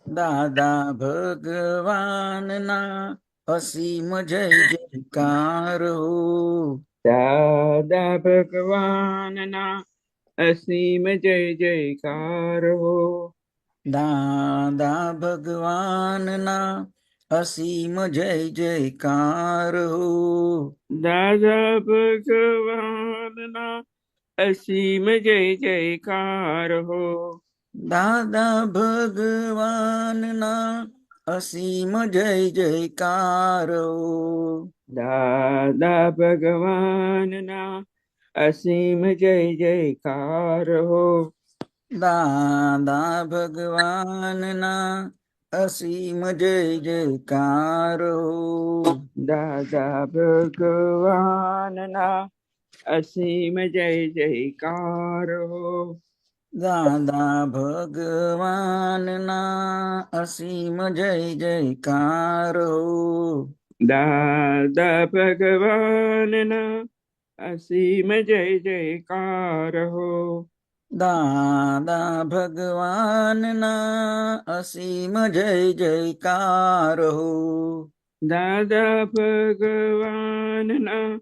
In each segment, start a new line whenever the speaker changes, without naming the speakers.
દાદા ભગવાનના અસીમ જય જયકાર હો.
દાદા ભગવાનના અસીમ જય જયકાર હો.
દાદા ભગવાનના અસીમ જય જયકાર હો.
દાદા ભગવાનના અસીમ જય જયકાર હો.
દાદા ભગવાનના અસીમ જય જયકાર હો.
દાદા ભગવાનના અસીમ જય જયકાર હો.
દાદા ભગવાનના અસીમ જય જયકાર હો.
દાદા ભગવાનના અસીમ જય જયકાર હો.
દાદા ભગવાનના અસીમ જય જયકાર હો.
દાદા ભગવાનના અસીમ જય જયકાર હો.
દાદા ભગવાનના અસીમ જય જયકાર હો.
દાદા ભગવાનના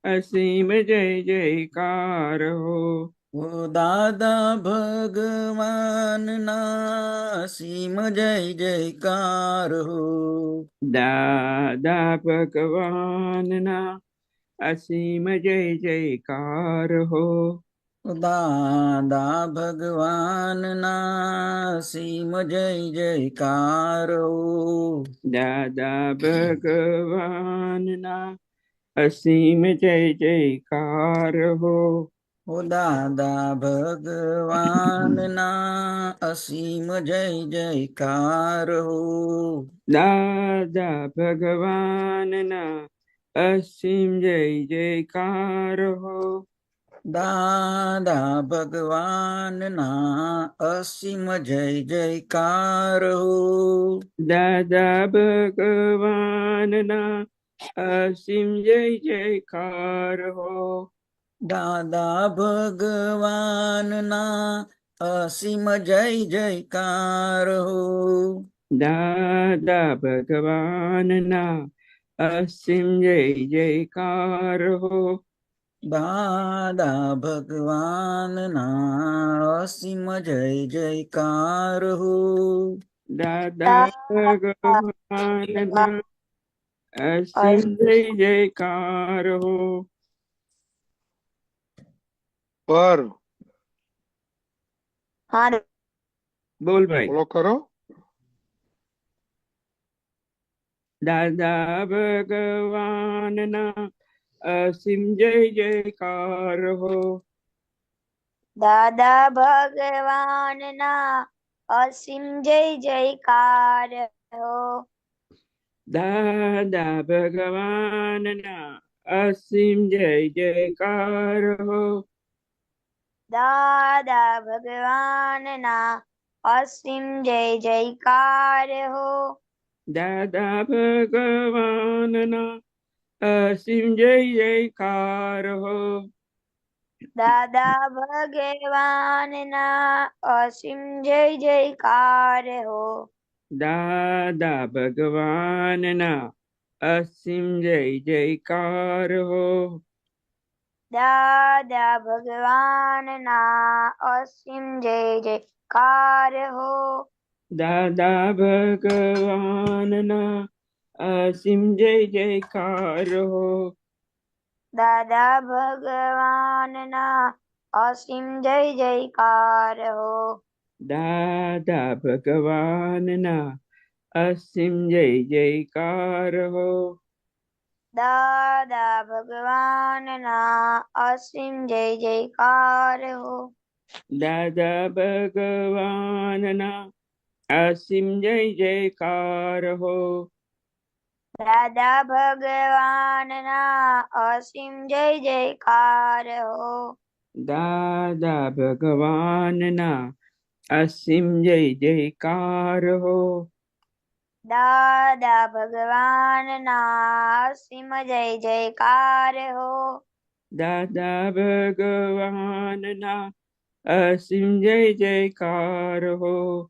અસીમ જય જયકાર હો.
ઓ દાદા ભગવાનના અસીમ જય જયકાર હો.
દાદા ભગવાનના અસીમ જય જયકાર હો.
દાદા ભગવાનના અસીમ જય જયકાર હો.
દાદા ભગવાનના અસીમ જય જયકાર હો.
ઓ દાદા ભગવાનના અસીમ જય જયકાર હો.
દાદા ભગવાનના અસીમ જય જયકાર હો.
દાદા ભગવાનના અસીમ જય જયકાર હો.
દાદા ભગવાનના અસીમ જય જયકાર હો.
દાદા ભગવાનના અસીમ જય જયકાર હો.
દાદા ભગવાનના અસીમ જય જયકાર હો.
દાદા ભગવાનના અસીમ જય જયકાર હો.
દાદા ભગવાનના અસીમ જય જયકાર હો.
પર
હા
બોલ ભાઈ.
ફોલો કરો.
દાદા ભગવાનના અસીમ જય જયકાર હો.
દાદા ભગવાનના અસીમ જય જયકાર હો.
દાદા ભગવાનના અસીમ જય જયકાર હો.
દાદા ભગવાનના અસીમ જય જયકાર હો.
દાદા ભગવાનના અસીમ જય જયકાર હો.
દાદા ભગવાનના અસીમ જય જયકાર હો.
દાદા ભગવાનના અસીમ જય જયકાર હો.
દાદા ભગવાનના અસીમ જય જયકાર હો.
દાદા ભગવાનના અસીમ જય જયકાર હો.
દાદા ભગવાનના અસીમ જય જયકાર હો.
દાદા ભગવાનના અસીમ જય જયકાર હો.
દાદા ભગવાનના અસીમ જય જયકાર હો.
દાદા ભગવાનના અસીમ જય જયકાર હો.
દાદા ભગવાનના અસીમ જય જયકાર હો.
દાદા ભગવાનના અસીમ જય જયકાર હો.
દાદા ભગવાનના અસીમ જય જયકાર હો.
દાદા ભગવાનના અસીમ જય જયકાર હો.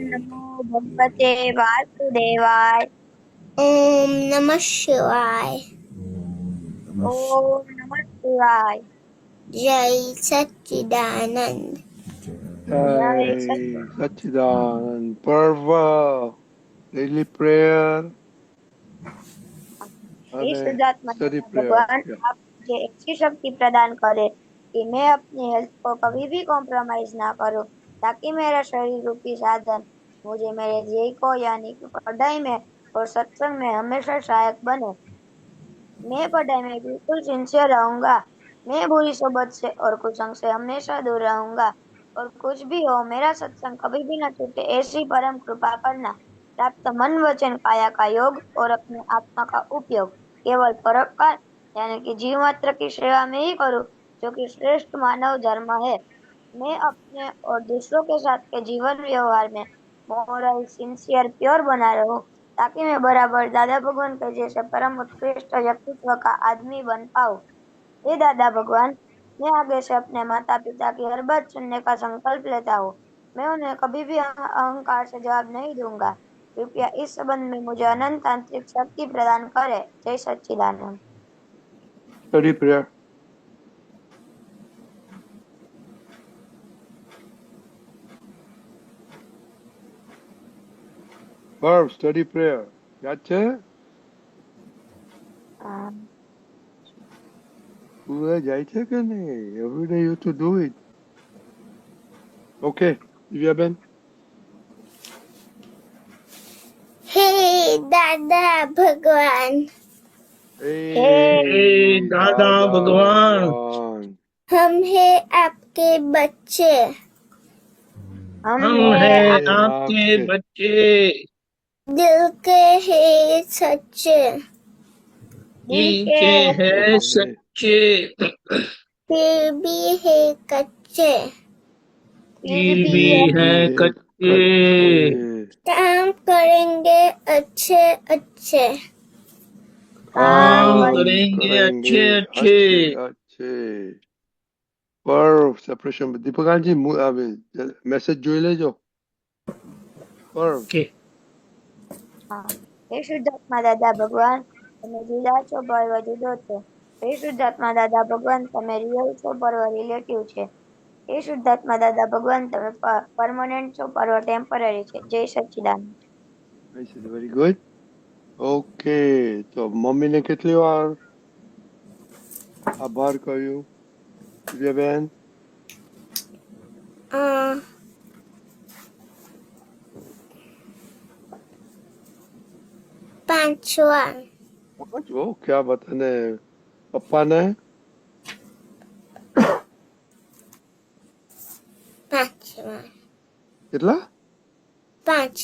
नमो भगवते वासुदेवाय।
ओम नमः शिवाय।
ओम नमः शिवाय।
जय सच्चिदानंद।
जय
Jai
Sachchidanand.
Satchidanand. Parva. Daily prayer
hey
and
शुद्धात्मा
study
दादा
prayer.
भगवान,
Yeah.
आप मुझे ऐसी शक्ति प्रदान करें कि मैं अपनी हेल्थ को कभी भी कॉम्प्रोमाइज ना करूं, ताकि मेरा शरीर रूपी साधन मुझे मेरे ध्येय को यानी कि पढ़ाई में और सत्संग में हमेशा सहायक बने। मैं पढ़ाई में बिल्कुल सिंसियर रहूंगा। मैं बुरी सोबत से और कुसंग से हमेशा दूर रहूंगा। और कुछ भी हो, मेरा सत्संग कभी भी न छूटे, ऐसी परम कृपा करना। प्राप्त मन वचन काया का योग और अपने आत्मा का उपयोग केवल परोपकार यानी कि जीव मात्र की सेवा में ही करूं, जो कि श्रेष्ठ मानव धर्म है। मैं अपने और दूसरों के साथ के जीवन व्यवहार में मोरल सिंसियर प्योर बना रहूं, ताकि मैं बराबर दादा भगवान के जैसे परम उत्कृष्ट व्यक्तित्व का आदमी बन पाऊं। हे दादा भगवान, मैं आगे से अपने माता पिता की हर बात सुनने का संकल्प लेता हूँ। मैं उन्हें कभी भी अहंकार से जवाब नहीं दूंगा। कृपया इस संबंध में मुझे अनंत आंतरिक शक्ति प्रदान करें। जय सच्चिदानंद।
Study prayer. Parv, study prayer. યાદ છે? તું જાય છે કે નહીં? Every day you have to do it. Okay, દિવ્યાબેન.
हे दादा भगवान,
हे
हे दादा भगवान,
ભગવાન.
हम हैं आपके बच्चे।
हम
हम
हैं
हैं
हम
आपके
आपके
बच्चे,
दिल के हैं सच्चे,
दिल
दिल
के
के
દિલ
हैं
કે
सच्चे,
फिर भी है कच्चे।
फिर
दिल
भी
भी
है
हैं
હે
कच्चे,
કચ્છે.
काम करेंगे अच्छे अच्छे।
काम
काम
કામ
करेंगे।
करेंगे
કરેંગે
अच्छे अच्छे।
अच्छे अच्छे. Parv, separation. દીપકાજી મેસેજ જોઈ લેજો. Parv.
के
हाँ। हे शुद्धात्मा दादा भगवान, તમે જુદા છો, પર્વ જુદો છે। હે શુદ્ધાત્મા દાદા ભગવાન, તમે રિયલ છો, પર્વ રિલેટિવ છે। હે શુદ્ધાત્મા દાદા ભગવાન, તમે પરમનન્ટ છો, પર્વ ટેમ્પરરી છે। જય સચ્ચિદાનંદ।
Very good. ઓકે, તો મમ્મીને કેટલી વાર આભાર કહ્યું દિવ્યાબેન?
आ, 5 વાર।
ઓકે, આ વાત. અને પપ્પાને
5 વાર।
કેટલા?
5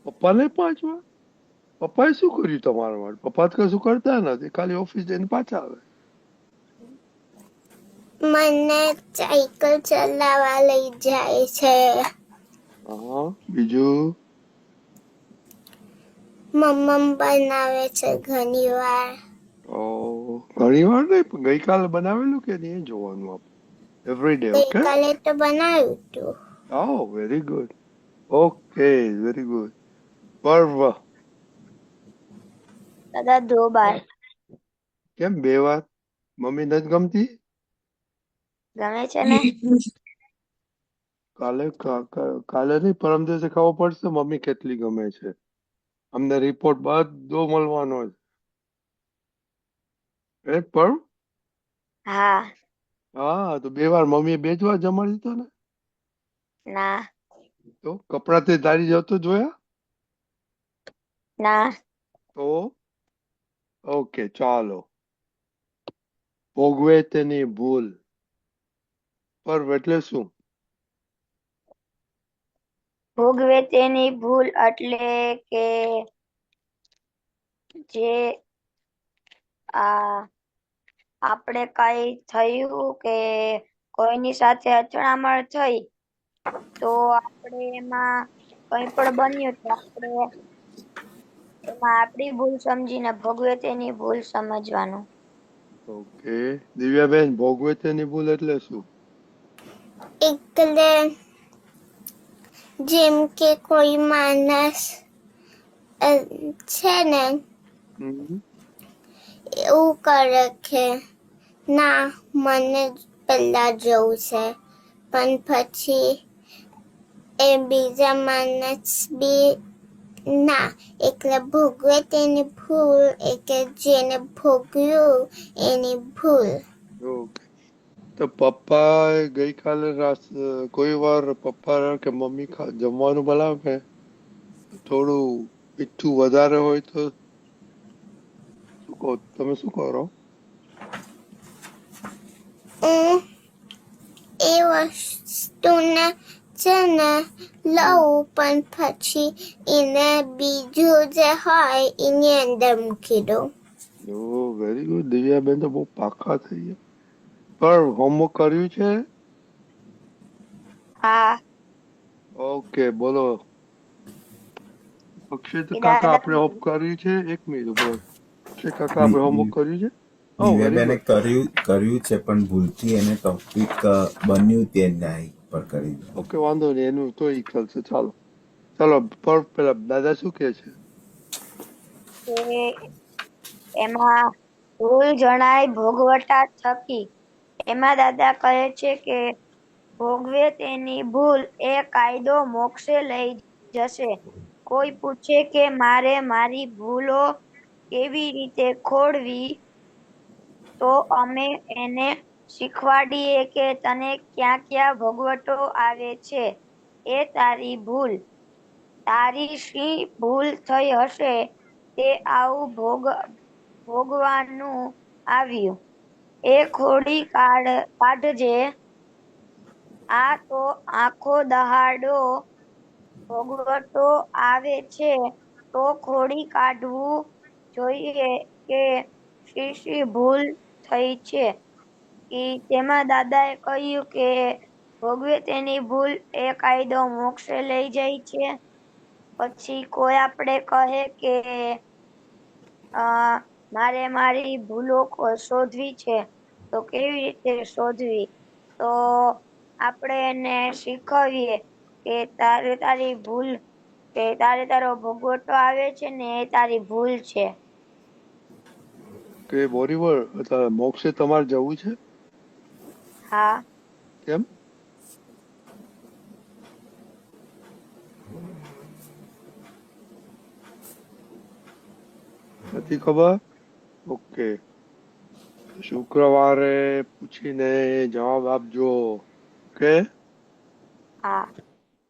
પપ્પાને 5 વાર? પપ્પાએ શું કર્યું તમારા માટે? પપ્પા તો કશું કરતા નથી, ખાલી ઓફિસ જઈને પાછા આવે.
મને સાયકલ ચલાવવા લઈ જાય છે।
હા, બીજું?
મમ્મા બનાવે છે ઘણી વાર।
ઘણી વાર નહીં, પણ ગઈકાલે બનાવેલું કે નહીં એ જોવાનું આપણે. Every day. ઓકે.
ગઈકાલે તો બનાવ્યું હતું।
Very good. Okay, very good. પર્વ.
દાદા 2 બાર।
કેમ 2 વાર? મમ્મી નથી ગમતી?
ગમે છે ને?
કાલે નહીં, પરમ દિવસે ખબર પડશે મમ્મી કેટલી ગમે છે. અમને રિપોર્ટ બધો મળવાનો છે. પર્વ?
હા।
હા, તો 2 વાર મમ્મીએ 2 જ વાર જમાડી દીધો ને.
ના
તો કપડાથી ધારી જતો જોયા?
ના।
તો ઓકે, ચાલો. ભોગવે તેની ભૂલ. પર્વ એટલે શું?
ભોગવે તેની ભૂલ એટલે કે જે આ આપણે કઈ થયું કે કોઈની સાથે અથડામણ થઈ, તો આપણે એમાં કઈ પણ બન્યું તો આપણે એમાં આપણી ભૂલ સમજીને ભોગવે તેની ભૂલ સમજવાનું।
ઓકે, દિવ્યાબેન, ભોગવે તેની ભૂલ એટલે શું?
એટલે જેમ કે કોઈ માણસ છે ને
હમ.
એવું કરે કે ના મને પહેલા જવું છે, પણ પછી એ બીજા માણસ બી ના એટલે ભોગવે તેની ભૂલ, એટલે જેને ભોગવ્યું એની ભૂલ.
ઓકે. તો પપ્પા ગઈકાલે કોઈ વાર પપ્પા કે મમ્મી જમવાનું બનાવે કે થોડું મીઠું વધારે હોય તો તમે શું કરો?
હું એ વસ્તુને છે ને લઉં, પણ પછી એને બીજું જે હોય એની અંદર મૂકી દઉં.
Very good. દિવ્યાબેન તો બહુ પાકા થઈ ગયા. પણ હોમવર્ક કર્યું છે?
હા.
ઓકે, બોલો. અક્ષય કાકા
દાદા
આપણે હોમવર્ક કર્યું છે? એક મિનિટ ઉભો. અક્ષય કાકા આપણે હોમવર્ક કર્યું છે? ઓ વેરી
દિવ્યાબેને
ગુડ.
કર્યું છે, પણ ભૂલથી એને ટોપિક બન્યું તે નહીં પર કરી દીધું.
ઓકે, વાંધો નહીં, એનું તો ઈક્વલ છે. ચાલો ચાલો. પર પેલા દાદા શું કે છે?
કે એમાં ભૂલ જણાય ભોગવટા થકી. એમાં દાદા કહે છે કે ભોગવે તેની ભૂલ એ કાયદો મોક્ષે લઈ જશે. કોઈ પૂછે કે મારે મારી ભૂલો કેવી રીતે ખોળવી, તો અમે એને શીખવાડીએ કે તને ક્યાં ક્યાં ભોગવટો આવે છે, એ તારી ભૂલ. તારી શી ભૂલ થઈ હશે તે આવું ભોગવાનું આવ્યું, એ ખોડી કાઢજે. આ તો આખો દહાડો ભોગવટો આવે છે, તો ખોડી કાઢવું જોઈએ કે શી ભૂલ થઈ છે. તેમાં દાદાએ કહ્યું કે ભોગવે તેની ભૂલ એ કાયદો મોક્ષે લઈ જાય છે. પછી કોઈ આપણે કહે કે મારે મારી ભૂલો શોધવી છે, તો કેવી રીતે શોધવી? તો આપણે એને શીખવીએ કે તારી ભૂલ, કે તારો ભોગવટો આવે છે ને એ તારી ભૂલ છે.
કે બોરીવર મોક્ષે તમારે જવું છે?
હા.
કેમ? નથી ખબર? ઓકે, શુક્રવારે પૂછીને જવાબ આપજો. ઓકે.
હા.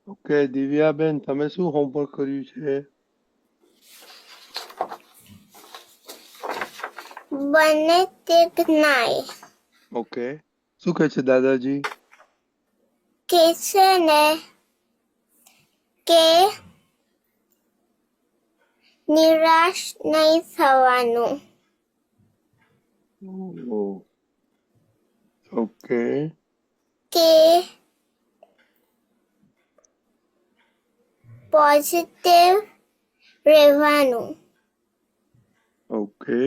ઓકે, દિવ્યાબેન તમે શું હોમવર્ક કર્યું છે?
બને તે જ્ઞાય.
ઓકે, શું કહે છે દાદાજી?
કે છે ને કે નિરાશ નહીં થવાનું.
ઓકે.
કે પોઝિટિવ રહેવાનું.
ઓકે.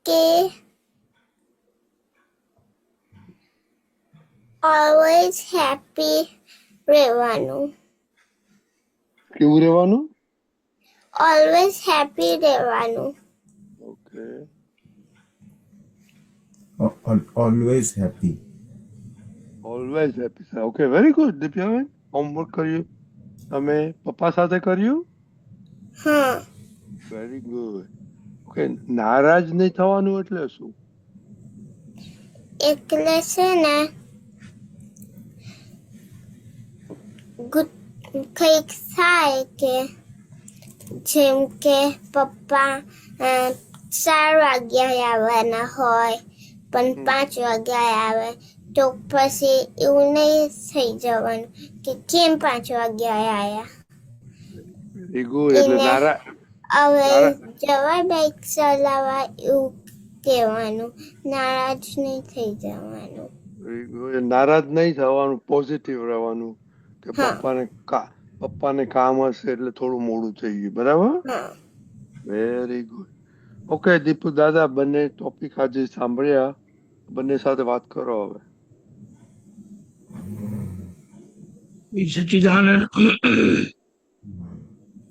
કે ઓલવેઝ હેપી રહેવાનું.
કેવું રહેવાનું?
ઓલવેઝ હેપી રહેવાનું.
Okay.
Always happy.
Always happy. Okay, very good દિવ્યાબેન. હોમવર્ક કર્યું તમે પપ્પા સાથે કર્યું?
હા.
Very good. ઓકે, નારાજ નહીં થવાનું એટલે શું?
એટલે છે ને કંઈક થાય કે જેમ કે પપ્પા 4 વાગ્યા આવવાના હોય પણ 5 વાગ્યા આવે, તો પછી એવું નહીં થઈ જવાનું કે કેમ 5 વાગ્યા આવ્યા.
Very good. એટલે
એને હવે જવા બાઈક ચલાવવા એવું કહેવાનું, નારાજ નહીં થઈ જવાનું.
Very good. નારાજ નહીં થવાનું, પોઝિટિવ રહેવાનું કે
હા.
પપ્પાને કામ હશે એટલે થોડું મોડું થઈ ગયું. બરાબર?
હા.
Very good. ઓકે દીપુ દાદા, બંને ટોપિક આજે સાંભળ્યા, બંને સાથે વાત કરો હવે.
એ સચ્ચિદાનંદ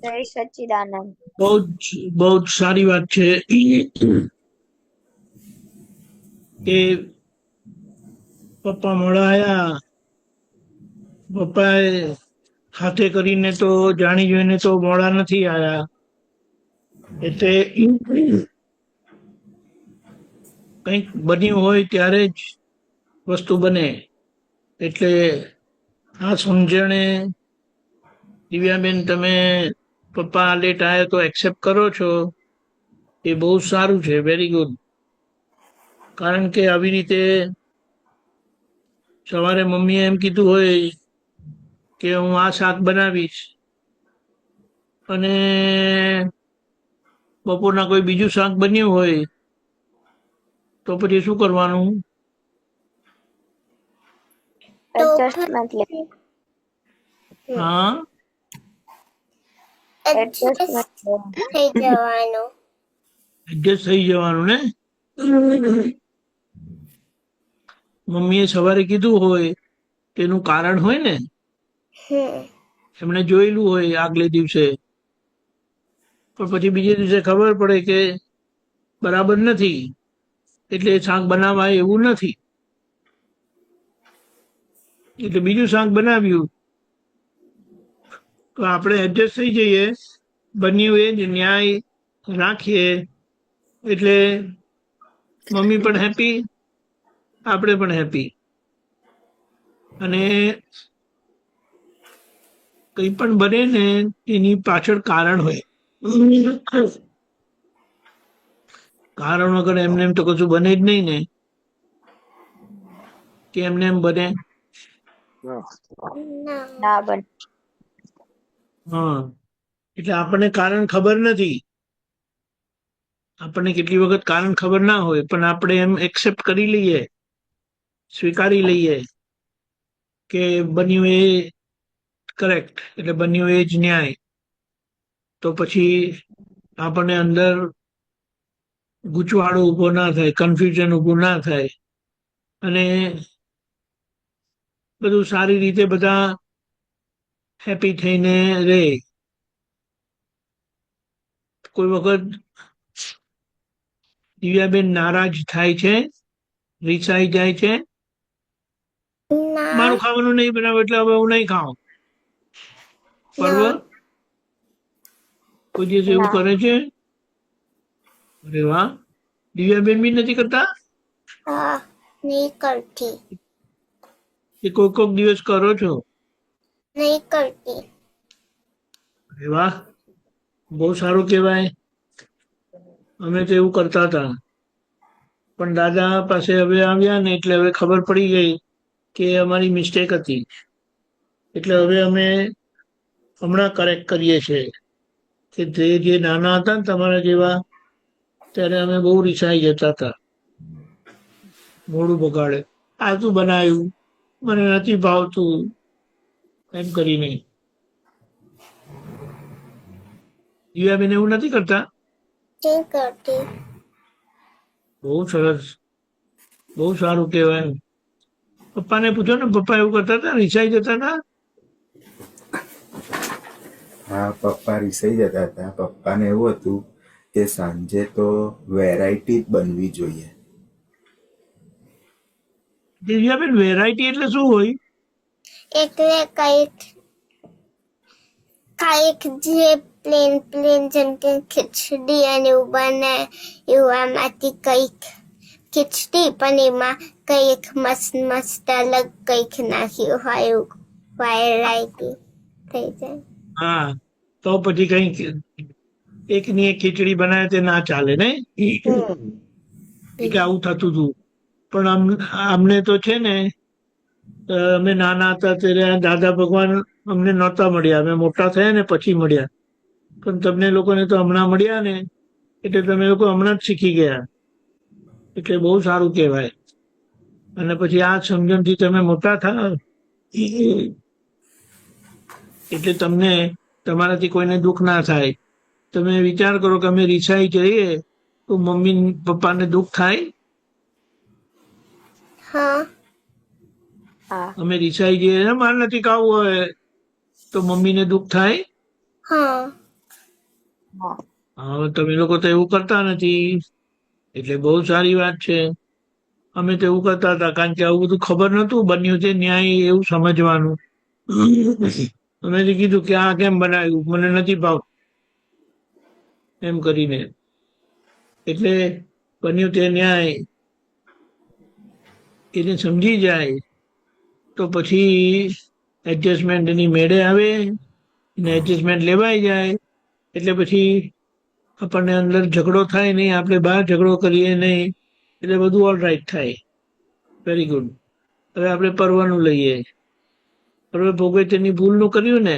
જય સચ્ચિદાનંદ.
બહુ જ સારી વાત છે કે પપ્પા મોડા આયા. પપ્પાએ હાથે કરીને તો જાણી જોઈને તો મોડા નથી આયા. એટલે કંઈક બન્યું હોય ત્યારે જ વસ્તુ બને. એટલે આ સમજણે દિવ્યાબેન તમે પપ્પા લેટ આવ્યા તો એક્સેપ્ટ કરો છો એ બહુ સારું છે. Very good. કારણ કે આવી રીતે સવારે મમ્મીએ એમ કીધું હોય કે હું આ શાક બનાવીશ અને બપોરના કોઈ બીજું શાક બન્યું હોય તો પછી શું કરવાનું?
તો
એડજસ્ટમેન્ટ લે.
હા,
એડજસ્ટ થઈ જવાનું.
એડજસ્ટ થઈ જવાનું ને. મમ્મીએ સવારે કીધું હોય તેનું કારણ હોય ને. એમણે જોયેલું હોય આગલે દિવસે, પણ પછી બીજે દિવસે ખબર પડે કે બરાબર નથી, એટલે શાક બનાવાય એવું નથી. એટલે બીજું શાક બનાવ્યું તો આપણે એડજસ્ટ થઈ જઈએ. બન્યું એ જ ન્યાય રાખીએ એટલે મમ્મી પણ હેપી, આપણે પણ હેપી. અને કંઈ પણ બને ને એની પાછળ કારણ હોય. કારણ વગર એમને એમ તો કશું બને જ નહીં ને, કે એમને એમ બને.
ના બને.
હા, એટલે આપણને કારણ ખબર નથી. આપણને કેટલી વખત કારણ ખબર ના હોય પણ આપણે એમ એક્સેપ્ટ કરી લઈએ, સ્વીકારી લઈએ કે બન્યું એ કરેક્ટ, એટલે બન્યું એ જ ન્યાય. તો પછી આપણને અંદર ગૂંચવાડો ઊભો ના થાય, કન્ફ્યુઝન ઊભું ના થાય અને બધું સારી રીતે બધા હેપી થઈને રહે. કોઈ વખત દિવ્યાબેન નારાજ થાય છે, રીસાઈ જાય છે,
ના
મારું ખાવાનું નહીં બનાવે એટલે હવે હું નહીં ખાઉં. પર્વ
ના
કોઈ દિવસ એવું
ના.
કરે છે? અરે વાહ. દિવ્યાબેન બી નથી કરતા
હા નહીં કરતી.
કે કોઈક દિવસ કરો છો?
નહીં કરતી.
અરે વાહ, બહુ સારું કહેવાય. અમે તો એવું કરતા હતા, પણ દાદા પાસે હવે આવ્યા ને એટલે હવે ખબર પડી ગઈ કે અમારી મિસ્ટેક હતી. એટલે હવે અમે હમણાં કરેક્ટ કરીએ છીએ કે જે નાના હતા ને તમારા જેવા, ત્યારે અમે બહુ રિસાઈ જતા હતા. મોડું બગાડે, આ શું બનાવ્યું, મને નથી ભાવતું, એમ કરીને. દિવ્યાબેન એવું નથી કરતા?
નહીં કરતી.
બહુ સરસ, બહુ સારું કહેવાય. પપ્પાને પૂછો ને, પપ્પા એવું કરતા હતા, રિસાઈ જતા હતા?
હા, પપ્પા રિસાઈ જતા હતા. પપ્પાને એવું હતું કે સાંજે તો વેરાયટી જ બનવી જોઈએ.
દિવ્યાબેન, વેરાયટી એટલે શું હોય?
એટલે કઈક જે પ્લેન જેમ કે ખીચડી અને એવું બને એવું આમાંથી કઈક ખીચડી પણ એમાં કઈક મસ્ત અલગ કઈક નાખ્યું હોય એવું વેરાયટી થઈ જાય.
હા, તો પછી કઈ એકની એક ખીચડી બનાવે તે ના ચાલે ને, કે આવું થતું હતું. પણ અમને તો છે ને, અમે નાના હતા ત્યારે દાદા ભગવાન અમને નહોતા મળ્યા, અમે મોટા થયા ને પછી મળ્યા. પણ તમને લોકોને તો હમણાં મળ્યા ને, એટલે તમે લોકો હમણાં જ શીખી ગયા, એટલે બહુ સારું કહેવાય. અને પછી આ સમજણથી તમે મોટા થાવ એટલે તમને તમારાથી કોઈને દુઃખ ના થાય. તમે વિચાર કરો કે અમે રિસાઈ જઈએ તો મમ્મી પપ્પાને દુઃખ થાય?
હા
હા
અમે રિસાઈ જઈએ ને માર નથી ખાવું હોય તો મમ્મીને દુઃખ થાય.
હા
હા
હવે તમે લોકો તો એવું કરતા નથી એટલે બહુ સારી વાત છે. અમે તો એવું કરતા હતા કારણ કે આવું બધું ખબર નતું બન્યું છે ન્યાય એવું સમજવાનું. અમે તો કીધું કે આ કેમ બનાવ્યું મને નથી ભાવતું એમ કરીને. એટલે બન્યું તે ન્યાય એને સમજી જાય તો પછી એડજસ્ટમેન્ટ એની મેળે આવે ને એડજસ્ટમેન્ટ લેવાઈ જાય એટલે પછી આપણને અંદર ઝઘડો થાય નહીં, આપણે બહાર ઝઘડો કરીએ નહીં, એટલે બધું ઓલ રાઈટ થાય. Very good. હવે આપણે પરવાનું લઈએ. હવે ભોગવે તેની ભૂલનું કર્યું ને.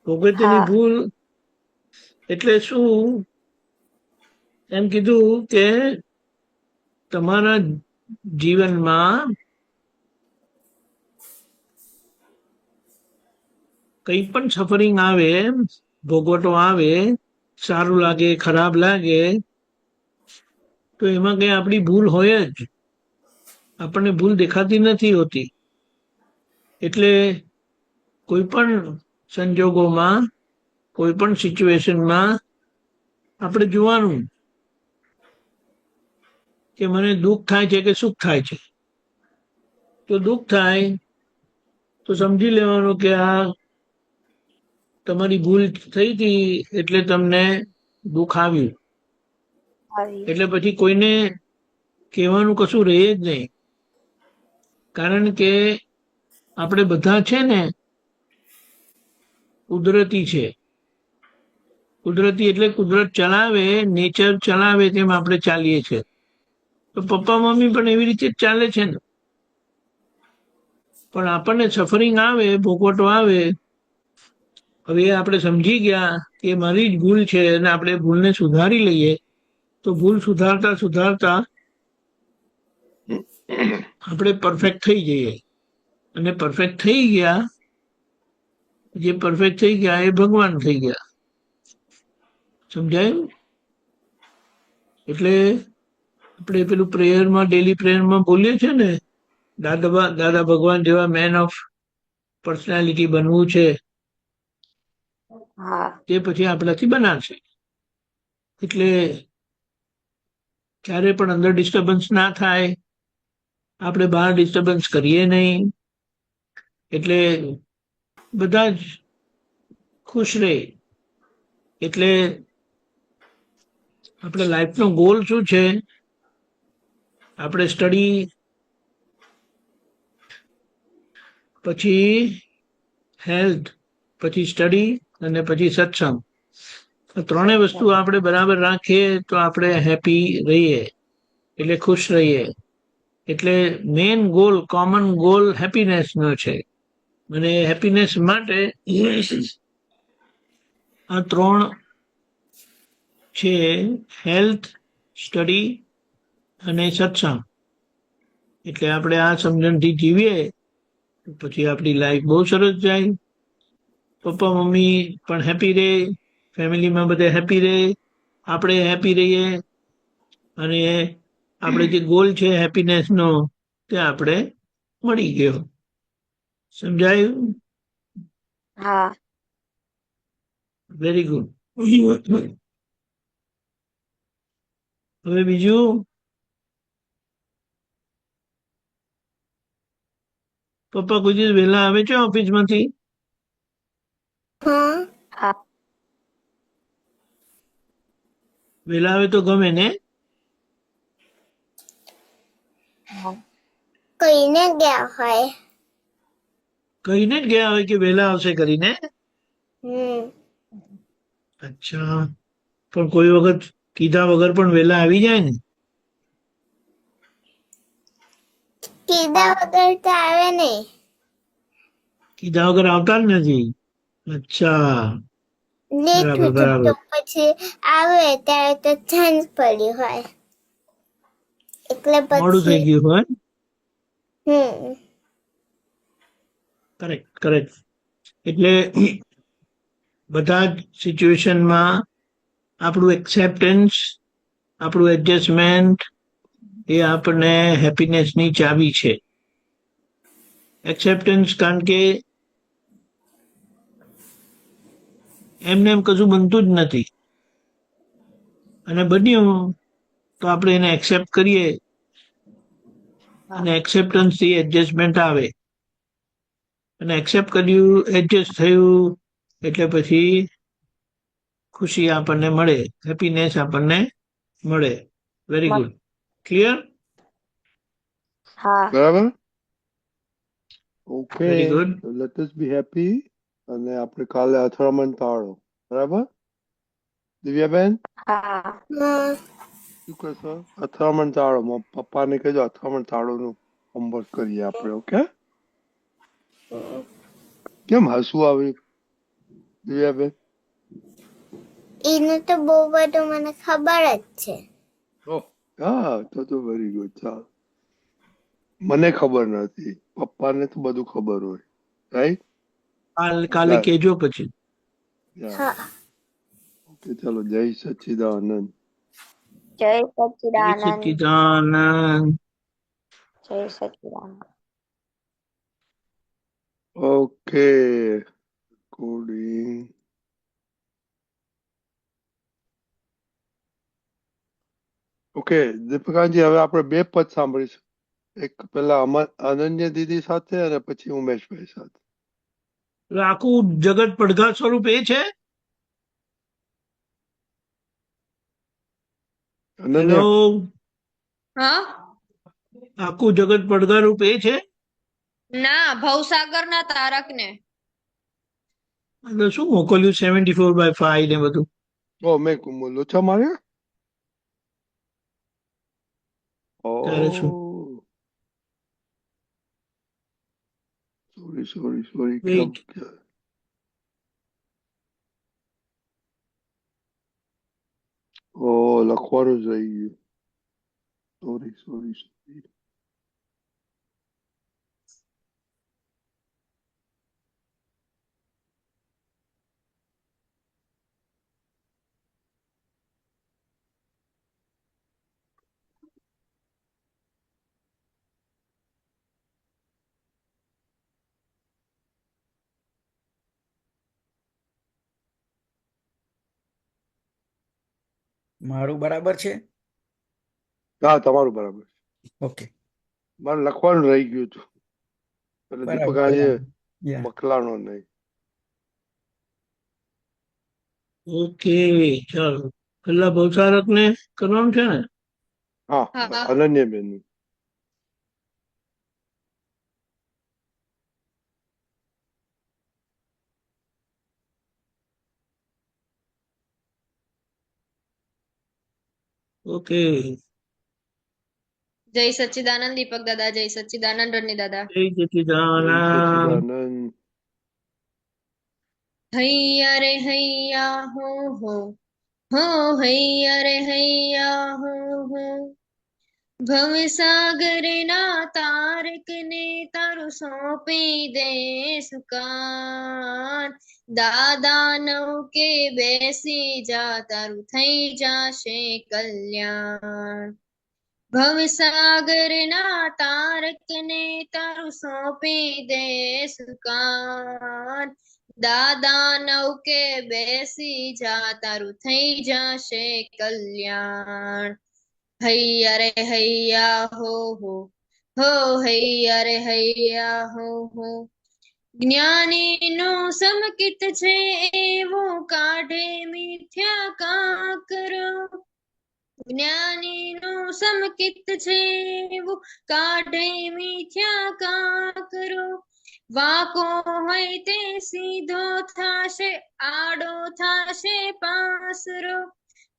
ભોગવે તેની
હા
ભૂલ એટલે શું એમ કીધું કે તમારા જીવનમાં કંઈ પણ સફરિંગ આવે, ભોગવટો આવે, સારું લાગે ખરાબ લાગે તો એમાં કઈ આપણી ભૂલ હોય જ. આપણને ભૂલ દેખાતી નથી હોતી. એટલે કોઈ પણ સંજોગોમાં કોઈ પણ સિચ્યુએશનમાં આપણે જોવાનું કે મને દુઃખ થાય છે કે સુખ થાય છે. તો દુઃખ થાય તો સમજી લેવાનું કે આ તમારી ભૂલ થઈ હતી એટલે તમને દુઃખ આવ્યું.
આવી
એટલે પછી કોઈને કહેવાનું કશું રહે જ નહીં. કારણ કે આપણે બધા છે ને કુદરતી છે. કુદરતી એટલે કુદરત ચલાવે, નેચર ચલાવે તેમ આપણે ચાલીએ છીએ. તો પપ્પા મમ્મી પણ એવી રીતે જ ચાલે છે ને. પણ આપણને સફરિંગ આવે, ભોગવટો આવે, હવે આપણે સમજી ગયા કે મારી જ ભૂલ છે અને આપણે ભૂલને સુધારી લઈએ તો ભૂલ સુધારતા સુધારતા આપણે પરફેક્ટ થઈ જઈએ. અને પરફેક્ટ થઈ ગયા, જે પરફેક્ટ થઈ ગયા એ ભગવાન થઈ ગયા. સમજાયું? એટલે આપણે પેલું પ્રેયરમાં, ડેલી પ્રેયરમાં બોલીએ છીએ ને, દાદા ભગવાન જેવા મેન ઓફ પર્સનાલિટી બનવું છે
હા
તે પછી આપણાથી બનાવશે. એટલે ક્યારે પણ અંદર ડિસ્ટર્બન્સ ના થાય, આપણે બહાર ડિસ્ટર્બન્સ કરીએ નહીં, એટલે બધા જ ખુશ રહે. એટલે આપણે લાઈફનો ગોલ શું છે? આપણે સ્ટડી, પછી હેલ્થ, પછી સ્ટડી અને પછી સત્સંગ. આ ત્રણેય વસ્તુ આપણે બરાબર રાખીએ તો આપણે હેપી રહીએ, એટલે ખુશ રહીએ. એટલે મેઇન ગોલ, કોમન ગોલ હેપીનેસનો છે. અને હેપીનેસ માટે આ ત્રણ છે: હેલ્થ, સ્ટડી અને સત્સંગ. એટલે આપણે આ સમજણથી જીવીએ પછી આપણી લાઈફ બહુ સરસ જાય. પપ્પા મમ્મી પણ હેપી રહે, ફેમિલીમાં બધા હેપી રહે, આપણે હેપી રહીએ, અને આપણે જે ગોલ છે હેપીનેસનો તે આપણે મળી ગયો. સમજાયું?
હા
વેરી ગુડ. હવે બીજું, પપ્પા કોઈ દિવસ વહેલા આવે છે ઓફિસમાંથી?
હા
હા
વહેલા આવે તો ગમે ને?
હા
કહીને ગયા હોય.
કહીને જ ગયા હોય કે વહેલા આવશે કરીને? અચ્છા. પણ કોઈ વખત કીધા વગર પણ વહેલા આવી જાય ને?
કીધા વગર તો આવે નહીં.
કીધા વગર આવતા જ નથી. અચ્છા,
લેટ
બરાબર
થતું
બરાબર.
તો પછી આવે ત્યારે તો સાંજ પડી હોય એટલે
મોડું થઈ
પછી
ગયું હોય.
હમ
કરેક્ટ કરેક્ટ. એટલે બધા જ સિચ્યુએશનમાં આપણું એક્સેપ્ટન્સ, આપણું એડજસ્ટમેન્ટ એ આપણને હેપીનેસની ચાવી છે. એક્સેપ્ટન્સ, કારણ કે એમને એમ કશું બનતું જ નથી, અને બન્યું તો આપણે એને એક્સેપ્ટ કરીએ, અને એક્સેપ્ટન્સ થી એડજસ્ટમેન્ટ આવે, અને એક્સેપ્ટ કર્યું, એડજસ્ટ થયું, એટલે પછી ખુશી આપણને મળે, હેપીનેસ આપણને મળે. Very good. ક્લિયર?
હા.
બરાબર. Okay,
very good.
Let us બી હેપી. અને આપણે કાલે અથડામણ ટાળો. બરાબર દિવ્યાબેન?
હા.
હા.
શું કહેશો? અથડામણ ટાળો. પપ્પાને કહેજો અથડામણ ટાળોનું હોમવર્ક કરીએ આપણે. ઓકે? કેમ હસવું આવ્યું દિવ્યાબેન?
એનું તો બહુ બધું મને ખબર જ છે.
ઓહ, હા, તો વેરી ગુડ. ચાલ, મને ખબર નથી, પપ્પાને તો બધું ખબર હોય, રાઈટ?
કાલે કેજો પછી.
હા.
ઓકે, ચલો. જય સચ્ચિદાનંદ.
જય
જય
સચ્ચિદાનંદ.
સચ્ચિદાનંદ.
જય સચ્ચિદાનંદ.
Okay, coding. ઓકે દીપિકાજી, હવે આપણે બે પદ સાંભળીશું. એક પેલા અનન્ય દીદી સાથે અને પછી ઉમેશભાઈ સાથે.
એટલે આખું જગત પડઘા સ્વરૂપ એ છે.
અનન્ય,
હેલો,
હા
આખું જગત પડઘા રૂપ એ છે.
ના ભવસાગર ના તારક ને.
એટલે શું મોકલ્યું 74/5 ને બધું?
ઓ મેં લોચા માર્યા. ઓ
ત્યારે શું
સોરી, કેમ?
વેઇટ.
ઓ લખવાનું જ રહી ગયું. સોરી.
મારું બરાબર છે?
હા, તમારું બરાબર.
ઓકે,
મારે લખવાનું રહી ગયું હતું એટલે
બરાબર
દીપકાજી
બરાબર. યા
મખલાનો નહીં.
ઓકે, ચાલો. પેલા ભવસારક ને કરવાનું છે ને?
હા,
હા
અનન્યાબેન.
ઓકે.
જય સચ્ચિદાનંદ દીપક દાદા, જય સચ્ચિદાનંદ રણની દાદા.
જય
જય
સચ્ચિદાનંદ.
સચ્ચિદાનંદ.
હૈયા રે હૈયા હો હૈયા રે હૈયા હો ભવસાગર ના તારક ને તારું સોંપી દે સુકાન. દાદા નૌકે બેસી જા તારું થઈ જાશે કલ્યાણ. ભવસાગર ના તારક ને તારું સોંપી દે સુકાન. દાદા નૌકે બેસી જા તારું થઈ જાશે કલ્યાણ. હૈયા રે હૈયા હો હૈયા રે હૈયા હો જ્ઞાની નું સમકિત છે એવું કાઢે મિથ્યા કાકરો. જ્ઞાની નું સમકિત છે એવું કાઢે મિથ્યા કાકરો. વાકો હોય તે સીધો થાશે આડો થાશે પાસરો.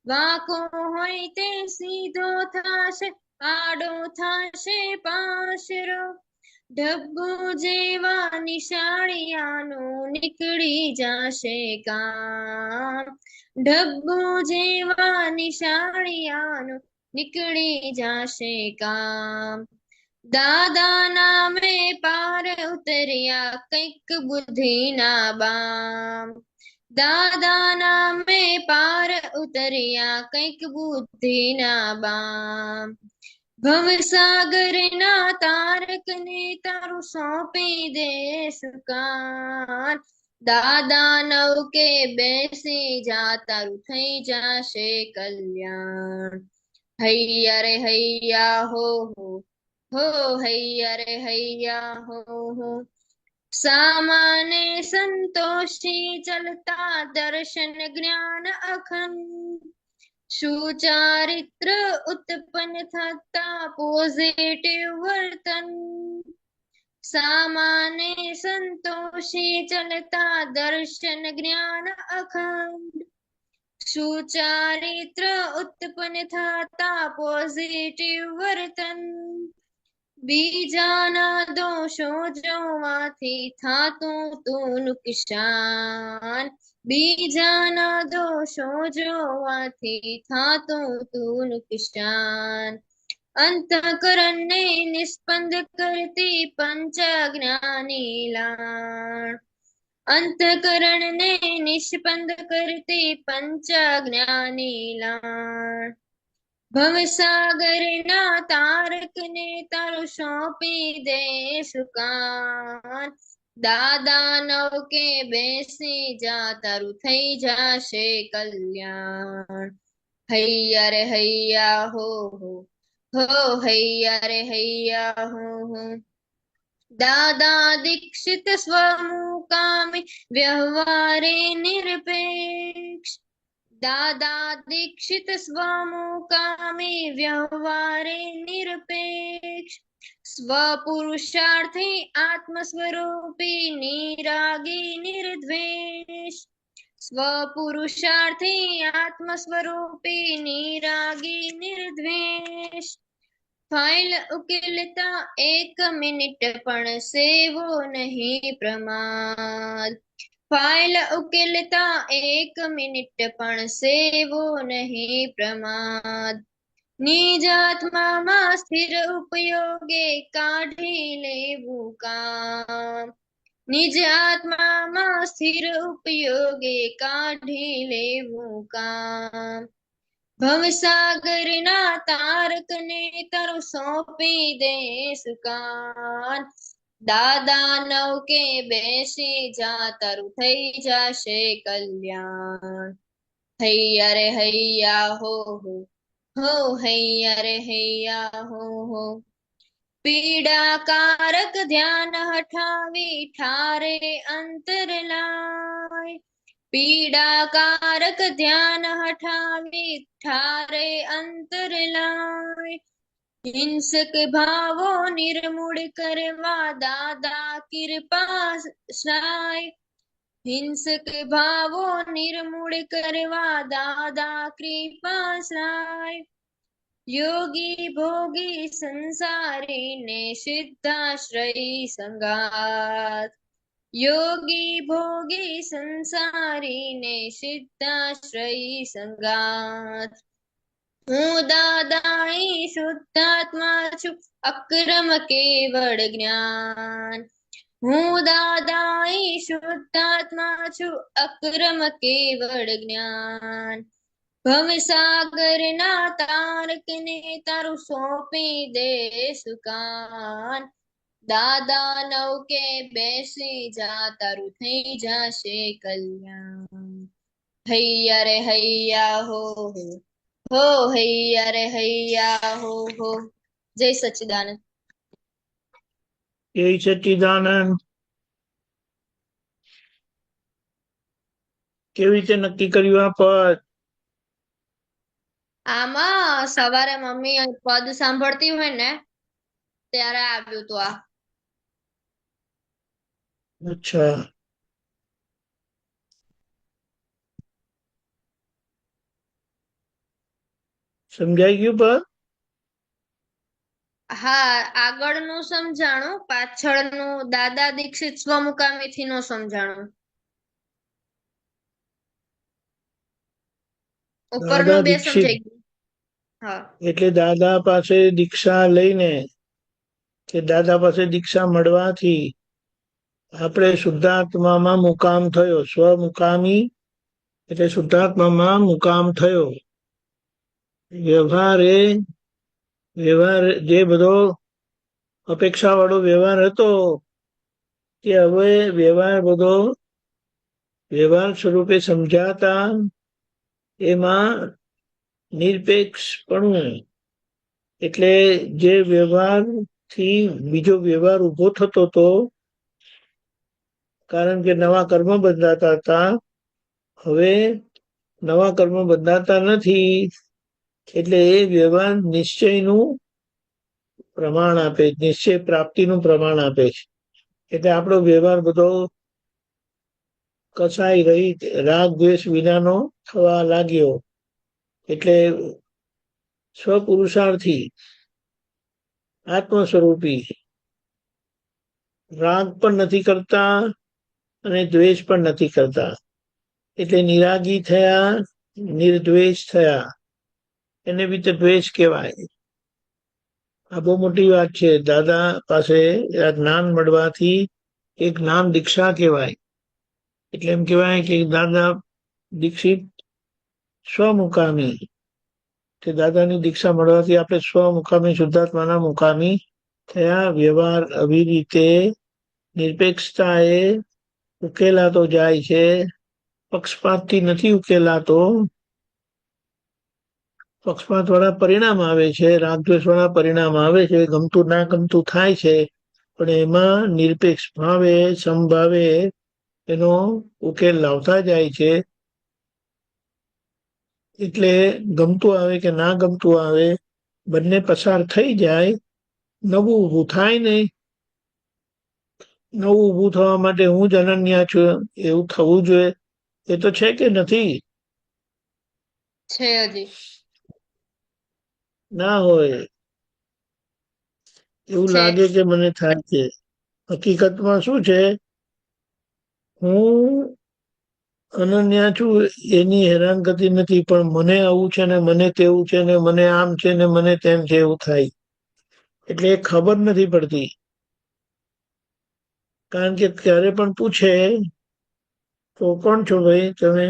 વાકો હોય તે સીધો થાશે આડો થાશે પાસરો. ડબ્બુ જેવા નિશાળિયાનું નીકળી જશે કામ. ડબ્બુ જેવા નિશાળિયાનું નીકળી જશે કામ. દાદા નામે પાર ઉતર્યા કઈક બુદ્ધિ ના બામ. દાદા નામે પાર ઉતર્યા કઈક બુદ્ધિ ના બામ. ભવસાગરના તારકને તારું સોંપી દે સુકાન. દાદા નૌકે બેસી જા તારું થઈ જાશે કલ્યાણ. હૈયા રે હૈયા હો હો હૈયા રે હૈયા હો. સામાને સંતોષી ચલતા દર્શન જ્ઞાન અખંડ. સુચારિત્ર ઉત્પન્ન થતા પોઝિટિવ વર્તન. સામાને સંતોષી ચલતા દર્શન જ્ઞાન અખંડ. સુચારિત્ર ઉત્પન્ન થતા પોઝિટિવ વર્તન. બીજાના દોષો જોવાથી થાતું તું નુકસાન. બીજાના દોષો જોવાથી થાતું તું નુકસાન. અંતઃકરણને નિસ્પંદ કરતી પંચ જ્ઞાની લાણ. અંતઃકરણને નિસ્પંદ કરતી પંચ જ્ઞાની લાણ. ભવસાગરના તારકને તારું સોંપી દે સુકાન. દાદા નૌકે બેસી જા તારું થઈ જાશે કલ્યાણ. હૈયા રે હૈયા હો હૈયા રે હૈયા હો. દાદા દીક્ષિત સ્વમુકામી વ્યવહારે નિરપેક્ષ. દાદા દીક્ષિત સ્વમુકામી વ્યવહારે નિરપેક્ષ. સ્વપુરુષાર્થી આત્મ સ્વરૂપી નિરાગી નિર્દ્વેષ. સ્વપુરુષાર્થી આત્મ સ્વરૂપી નિરાગી નિર્દ્વેષ. ફાઇલ ઉકેલતા 1 મિનિટ પણ સેવો નહીં પ્રમાદ. ફાઇલ ઉકેલતા 1 મિનિટ પણ સેવો નહીં પ્રમાદ. નિજાત્મામાં સ્થિર ઉપયોગે કાઢી લેવું કામ. નિજ આત્મામાં સ્થિર ઉપયોગે કાઢી લેવું કામ. ભવસાગરના તારકને તારું સોંપી દે સુકાન. દાદા નૌકે બેસી જા તારું થઈ જાશે કલ્યાણ. હૈયા રે હૈયા હો હૈયા રે હૈયા હો. પીડાકારક ધ્યાન હઠાવી ઠારે અંતર લાય. પીડાકારક ધ્યાન હઠાવી ઠારે અંતર લાય. હિંસક ભાવો નિર્મૂળ કરવા દાદા કૃપા સહાય. હિંસક ભાવો નિર્મૂળ કરવા દાદા કૃપા સહાય. યોગી ભોગી સંસારીને સિદ્ધાશ્રય સંગાત. યોગી ભોગી સંસારીને સિદ્ધાશ્રય સંગાત. હું દાદાઈ શુદ્ધાત્મા છું અક્રમ કેવળ જ્ઞાન. હું દાદાઈ શુદ્ધાત્મા છું અક્રમ કેવળ જ્ઞાન. ભવસાગરના તારકને તારું સોંપી દે સુકાન. દાદા નૌકે બેસી જા તારું થઈ જાશે કલ્યાણ. હૈયા રે હૈયા હો હૈયા રે હૈયા હો. જય સચ્ચિદાનંદ.
જય સચ્ચિદાનંદ. કેવી રીતે નક્કી કર્યું આ પદ?
આમાં સવારે મમ્મી પદ સાંભળતી હોય ને ત્યારે આવ્યું હતું આ.
અચ્છા, સમજાઈ ગયું પદ?
હા, આગળનું સમજાણું, પાછળનું દાદા દીક્ષિત સ્વમુકામીથી નું સમજાણું. ઉપરનું
દાદા
બે
દીક્ષિત
સમજાઈ ગયું. હા,
એટલે દાદા પાસે દીક્ષા લઈને કે દાદા પાસે દીક્ષા મળવાથી આપણે શુદ્ધાત્મામાં મુકામ થયો. સ્વમુકામી એટલે શુદ્ધાત્મામાં મુકામ થયો. વ્યવહારે વ્યવહાર જે બધો અપેક્ષા વાળો વ્યવહાર હતો તે હવે વ્યવહાર બધો વ્યવહાર સ્વરૂપે સમજાતા એમાં નિરપેક્ષપણું એટલે જે વ્યવહારથી બીજો વ્યવહાર ઉભો થતો હતો, કારણ કે નવા કર્મ બંધાતા હતા, હવે નવા કર્મ બંધાતા નથી, એટલે એ વ્યવહાર નિશ્ચયનું પ્રમાણ આપે, નિશ્ચય પ્રાપ્તિનું પ્રમાણ આપે છે. એટલે આપણો વ્યવહાર બધો કસાઈ રહિત રાગ દ્વેષ વિનાનો થવા લાગ્યો. એટલે સ્વપુરુષાર્થી આત્મ સ્વરૂપી રાગ પણ નથી કરતા અને દ્વેષ પણ નથી કરતા, એટલે નિરાગી થયા, નિર્દ્વેષ થયા. એને બી તો દ્વેષ કહેવાય. આ બહુ મોટી વાત છે. દાદા પાસે આ જ્ઞાન મળવાથી એ જ્ઞાન દીક્ષા કહેવાય. એટલે એમ કહેવાય કે દાદા દીક્ષિત સ્વમુકામી, કે દાદાની દીક્ષા મળવાથી આપણે સ્વમુકામી શુદ્ધાત્માના મુકામી થયા. વ્યવહાર આવી રીતે નિરપેક્ષતા એ ઉકેલાતો જાય છે, પક્ષપાતથી નથી ઉકેલાતો. પક્ષપાત વાળા પરિણામ આવે છે, રાગદ્વેષ વાળા પરિણામ આવે છે, ગમતું ના ગમતું થાય છે, પણ એમાં નિરપેક્ષ ભાવે સમભાવે એનો ઉકેલ લાવતા જાય છે. એટલે ગમતું આવે કે ના ગમતું આવે, બંને પસાર થઈ જાય, નવું ઊભું થાય નહીં. નવું ઊભું થવા માટે હું જ અનન્ય છું એવું થવું જોઈએ. એ તો છે કે નથી?
છે હજી.
ના હોય એવું
છે.
લાગે કે મને થાય છે. હકીકતમાં શું છે, હું અનન્ય છું એની હેરાનગતિ નથી, પણ મને આવું છે ને મને તેવું છે ને મને આમ છે ને મને તેમ છે એવું થાય. એટલે એ ખબર નથી પડતી. કારણ કે ત્યારે પણ પૂછે તો કોણ છો ભાઈ તમે?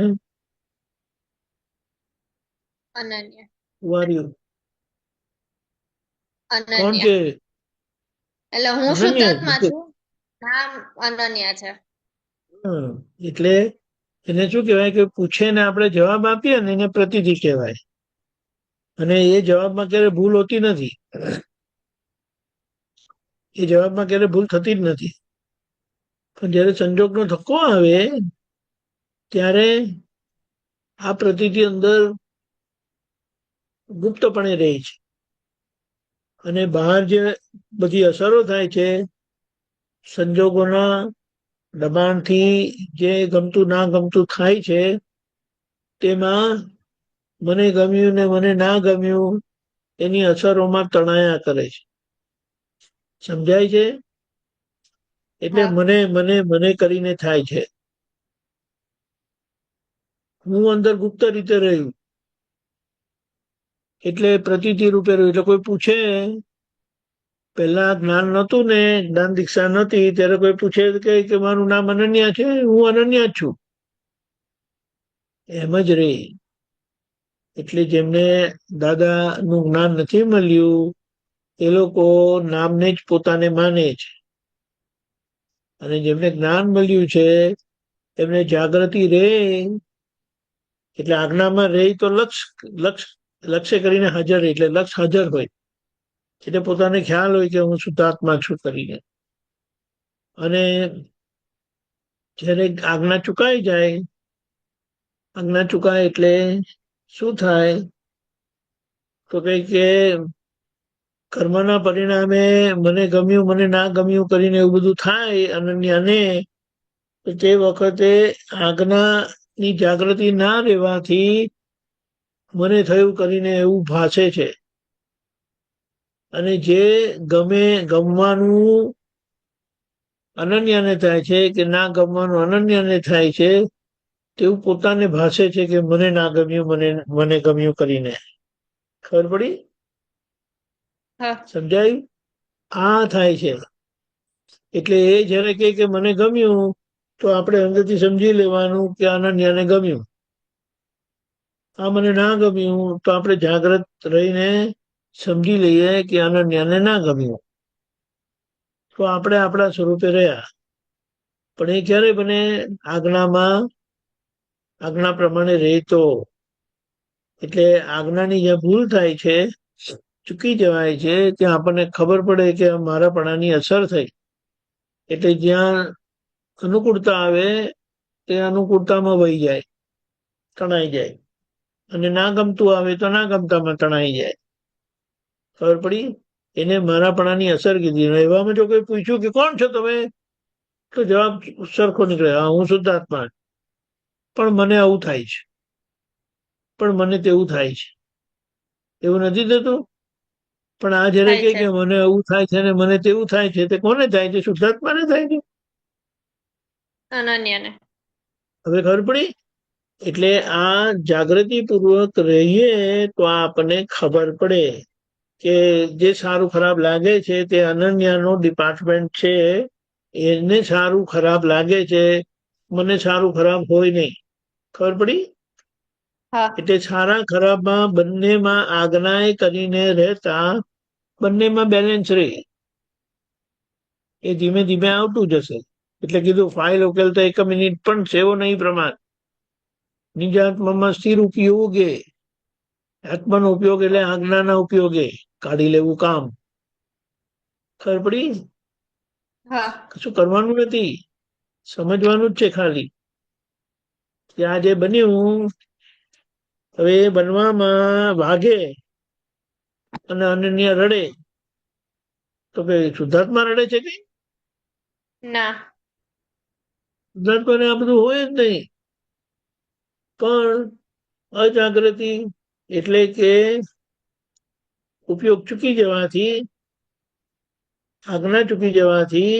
અનન્ય.
વાર્યું કોણ
અનન્ય
છે?
એટલે હું
અનન્ય.
શુદ્ધાત્મા છું, નામ અનન્ય છે.
એટલે એને શું કહેવાય કે પૂછે ને આપણે જવાબ આપીએ ને એને પ્રતિથી કહેવાય. અને એ જવાબમાં ક્યારે ભૂલ હોતી નથી. એ જવાબમાં ક્યારે ભૂલ થતી જ નથી. પણ જ્યારે સંજોગનો ધક્કો આવે ત્યારે આ પ્રતિથી અંદર ગુપ્તપણે રહે છે. અને બહાર જે બધી અસરો થાય છે સંજોગોના દબાણથી, જે ગમતું ના ગમતું થાય છે, તેમાં મને ગમ્યું ને મને ના ગમ્યું એની અસરોમાં તણાયા કરે છે. સમજાય છે? એટલે
હા.
મને મને મને કરીને થાય છે. હું અંદર ગુપ્ત રીતે રહ્યું એટલે પ્રતિથી રૂપે રહ્યું. એટલે કોઈ પૂછે, પહેલા જ્ઞાન નહોતું ને જ્ઞાન દીક્ષા નહોતી ત્યારે કોઈ પૂછે કે મારું નામ અનન્ય છે, હું અનન્ય જ છું, એમ જ રહે. એટલે જેમને દાદાનું જ્ઞાન નથી મળ્યું એ લોકો નામને જ પોતાને માને છે, અને જેમને જ્ઞાન મળ્યું છે એમને જાગૃતિ રહે. એટલે આજ્ઞામાં રહે તો લક્ષ્ય કરીને હાજર રહે, એટલે લક્ષ હાજર હોય, એટલે પોતાને ખ્યાલ હોય કે હું શુદ્ધાત્મા છું કરીને. અને જ્યારે આજ્ઞા ચુકાઈ જાય, આજ્ઞા ચુકાય એટલે શું થાય તો કે કર્મના પરિણામે મને ગમ્યું મને ના ગમ્યું કરીને એવું બધું થાય અનન્યાને, તે વખતે આજ્ઞાની જાગૃતિ ના રહેવાથી મને થયું કરીને એવું ભાસે છે. અને જે ગમવાનું અનન્યને થાય છે કે ના ગમવાનું અનન્યને થાય છે, તેવું પોતાને ભાસે છે કે મને ના ગમ્યું મને ગમ્યું કરીને. ખબર પડી? સમજાયું? આ થાય છે. એટલે એ જયારે કે મને ગમ્યું તો આપણે અંદરથી સમજી લેવાનું કે અનન્યને ગમ્યું. આ મને ના ગમ્યું તો આપણે જાગ્રત રહીને સમજી લઈએ કે અનન્યાને ના ગમ્યું, તો આપણે આપણા સ્વરૂપે રહ્યા. પણ એ ક્યારે બને? આજ્ઞા પ્રમાણે રહેતો. એટલે આજ્ઞાની જ્યાં ભૂલ થાય છે, ચૂકી જવાય છે, ત્યાં આપણને ખબર પડે કે મારાપણાની અસર થઈ. એટલે જ્યાં અનુકૂળતા આવે તે અનુકૂળતામાં વહી જાય, તણાઈ જાય, અને ના ગમતું આવે તો ના ગમતામાં તણાઈ જાય. ખબર પડી? એને મારાપણાની અસર કીધી. એવામાં જો કોઈ પૂછ્યું કે કોણ છો તમે, તો જવાબ સરખો નીકળે, હા હું શુદ્ધાત્મા, પણ મને આવું થાય છે, પણ મને તેવું થાય છે. એવું નથી થતું? પણ આ જયારે
થાય છે.
કે મને આવું થાય છે ને મને તેવું થાય છે, તે કોને થાય છે? શુદ્ધાત્માને થાય છે.
અનન્યાને.
હવે ખબર પડી? એટલે આ જાગૃતિ પૂર્વક રહીએ તો આપણને ખબર પડે કે જે સારું ખરાબ લાગે છે તે અનન્યાનો ડિપાર્ટમેન્ટ છે. એને સારું ખરાબ લાગે છે, મને સારું ખરાબ હોય નહીં. ખબર પડી?
હા.
એટલે સારા ખરાબમાં બંનેમાં આજ્ઞાએ કરીને રહેતા બંનેમાં બેલેન્સ રહે. એ ધીમે ધીમે આવતું જશે. એટલે કીધું ફાઇલ ઉકેલતા 1 મિનિટ પણ સેવો નહીં પ્રમાદ. નિજાત્મામાં સ્થિર ઉપયોગે. આત્માનો ઉપયોગ એટલે આજ્ઞાના ઉપયોગે કાઢી લેવું કામ. ખબર પડી?
હા.
કશું કરવાનું નથી, સમજવાનું જ છે ખાલી. ત્યાં જે બન્યું, હવે એ બનવામાં વાગે અને અનન્ય રડે, તો કે શુદ્ધાત્મા રડે છે કે?
ના.
શુદ્ધાત્માને આ બધું હોય જ નહીં. પણ અજાગૃતિ એટલે કે ઉપયોગ ચૂકી જવાથી, આજ્ઞા ચૂકી જવાથી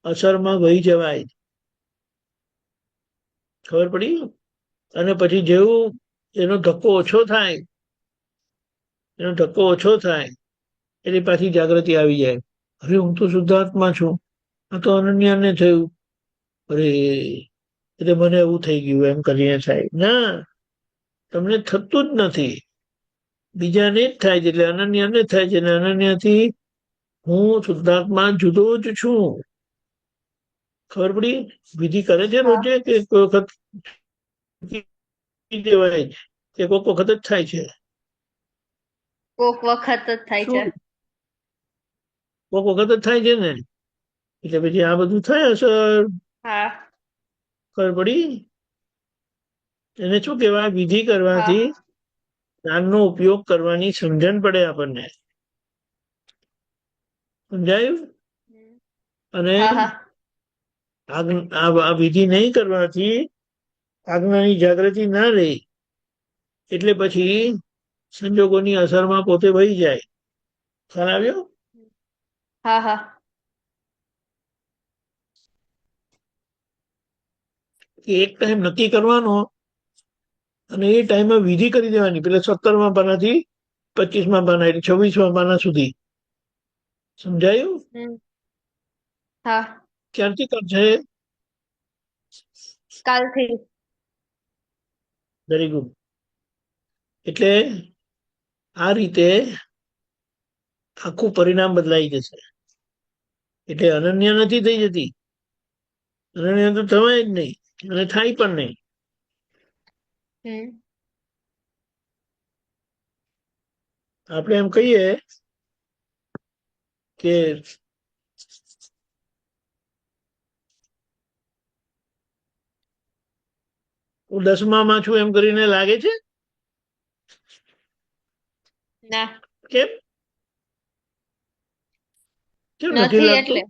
અસરમાં વહી જવાય. ખબર પડી? અને પછી જેવું એનો ધક્કો ઓછો થાય એટલે પાછી જાગૃતિ આવી જાય. અરે હું તો શુદ્ધાત્મા છું, આ તો અનન્યાને થયું, અરે એટલે મને એવું થઈ ગયું એમ કરીને થાય. ના, તમને થતું જ નથી, બીજાને જ થાય છે. એટલે અનન્યાને જ થાય છે. અને અનન્યાથી હું શુદ્ધાત્મા જુદો જ છું. ખબર પડી? વિધિ કરે છે
હા.
રોજે કે કોઈ વખત દેવાય કે કોઈક વખત જ થાય છે?
કોક વખત જ થાય છે.
શું કોઈક વખત જ થાય છે ને? એટલે પછી આ બધું થાય અસર.
હા.
ખબર પડી? એને શું કહેવાય? વિધિ
હા.
કરવાથી જ્ઞાનનો ઉપયોગ કરવાની સમજણ પડે આપણને. સમજાયું? અને
હા. હા.
આ વિધિ નહીં કરવાથી આજ્ઞાની જાગૃતિ ના રહે, એટલે પછી સંજોગોની અસરમાં પોતે વહી જાય. ખ્યાલ આવ્યો?
હા. હા.
કે એક ટાઈમ નક્કી કરવાનો અને એ ટાઈમમાં વિધિ કરી દેવાની. પેલા 17મા પાનાથી 25મા પાના એટલે 26મા પાના સુધી. સમજાયું?
હા.
ક્યારથી કરશે?
કાલથી.
Very good. એટલે આ રીતે આખું પરિણામ બદલાઈ જશે. એટલે અનન્ય નથી થઈ જતી, અનન્ય તો થવાય જ નહીં અને થાય પણ નહીં. આપણે એમ કહીએ કે હું 10મામાં છું એમ કરીને લાગે છે?
ના.
કેમ કેમ નથી
નથી
લાગતું?
એટલે.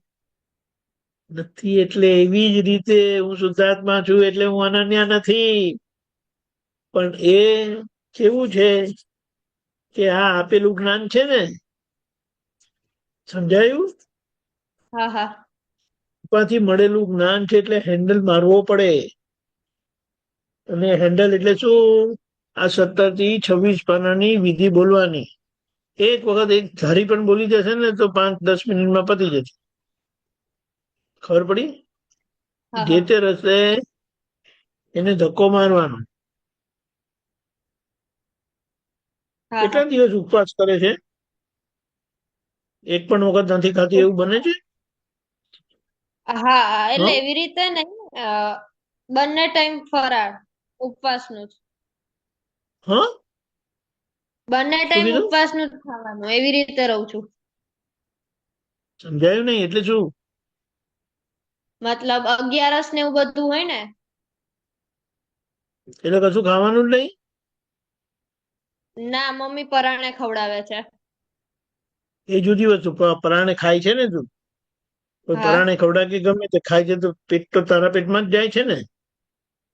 નથી એટલે એવી જ રીતે હું શુદ્ધાત્મા છું એટલે હું અનન્ય નથી. પણ એ કેવું છે કે આ આપેલું જ્ઞાન છે ને, સમજાયું?
હા. હા.
કૃપાથી મળેલું જ્ઞાન છે એટલે હેન્ડલ મારવો પડે. અને હેન્ડલ એટલે શું? આ 17 થી 26 પાનાની વિધિ બોલવાની. એક વખત એક ધારી પણ બોલી જશે ને તો 5-10 મિનિટમાં પતી જશે. ખબર પડી?
હા.
જે તે રસ્તે એને ધક્કો મારવાનો.
હા
કેટલા દિવસ ઉપવાસ કરે છે? એક પણ વખત નથી ખાતી એવું બને છે?
હા એટલે
હં?
એવી રીતે નહીં, અ, બંને ટાઈમ ફરાળ ઉપવાસનું જ.
હં?
બંને
શું
ટાઈમ
કીધું?
ઉપવાસનું જ ખાવાનું એવી રીતે રહું છું.
સમજાયું નહીં એટલે શું?
મતલબ 11 ને એવું બધું હોય ને,
એટલે કશું ખાવાનું જ નહીં?
ના મમ્મી પરાણે ખવડાવે છે.
એ જુદી વસ્તુ. પરાણે ખાય છે ને તું? કોઈ
હા
પરાણે ખવડાવે કે ગમે તે ખાય છે તો પેટ તો તારા પેટમાં જ જાય છે ને.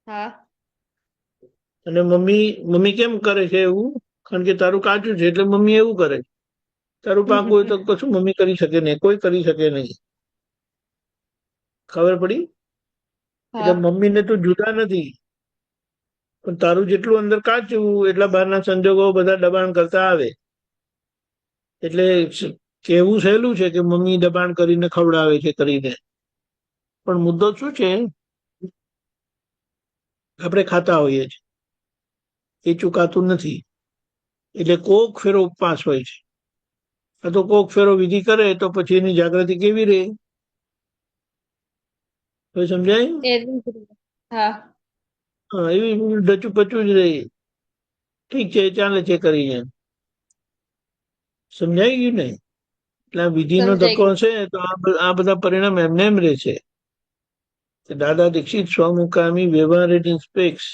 હા
અને મમ્મી મમ્મી કેમ કરે છે એવું? કારણ કે તારું કાચું છે એટલે મમ્મી એવું કરે. તારું પાકું હોય તો કશું મમ્મી કરી શકે નહીં, કોઈ કરી શકે નહીં. ખબર પડી? એટલે
હા
મમ્મીને તું જુદા નથી, પણ તારું જેટલું અંદર કાચું એટલા બહારના સંજોગો બધા દબાણ કરતા આવે. એટલે કેવું સહેલું છે કે મમ્મી દબાણ કરીને ખવડાવે છે કરીને, પણ મુદ્દો શું છે? આપણે ખાતા હોઈએ છીએ, એ ચુકાતું નથી. એટલે કોક ફેરો ઉપવાસ હોય છે. આ તો કોક ફેરો વિધિ કરે તો પછી એની જાગૃતિ કેવી રહે? હવે સમજાય?
એવી જ રીતે. હા
હા, એવી ડચું પચું જ રહી. ઠીક છે, ચાલે છે કરીને. સમજાઈ ગયું ને? એટલે આ વિધિનો
સમજાઈ
ધક્કો
ગયું.
હશે તો આ બધા પરિણામ એમને એમ રહે છે. દાદા દીક્ષિત સ્વમુકામી વ્યવહાર નિષ્પેક્ષ.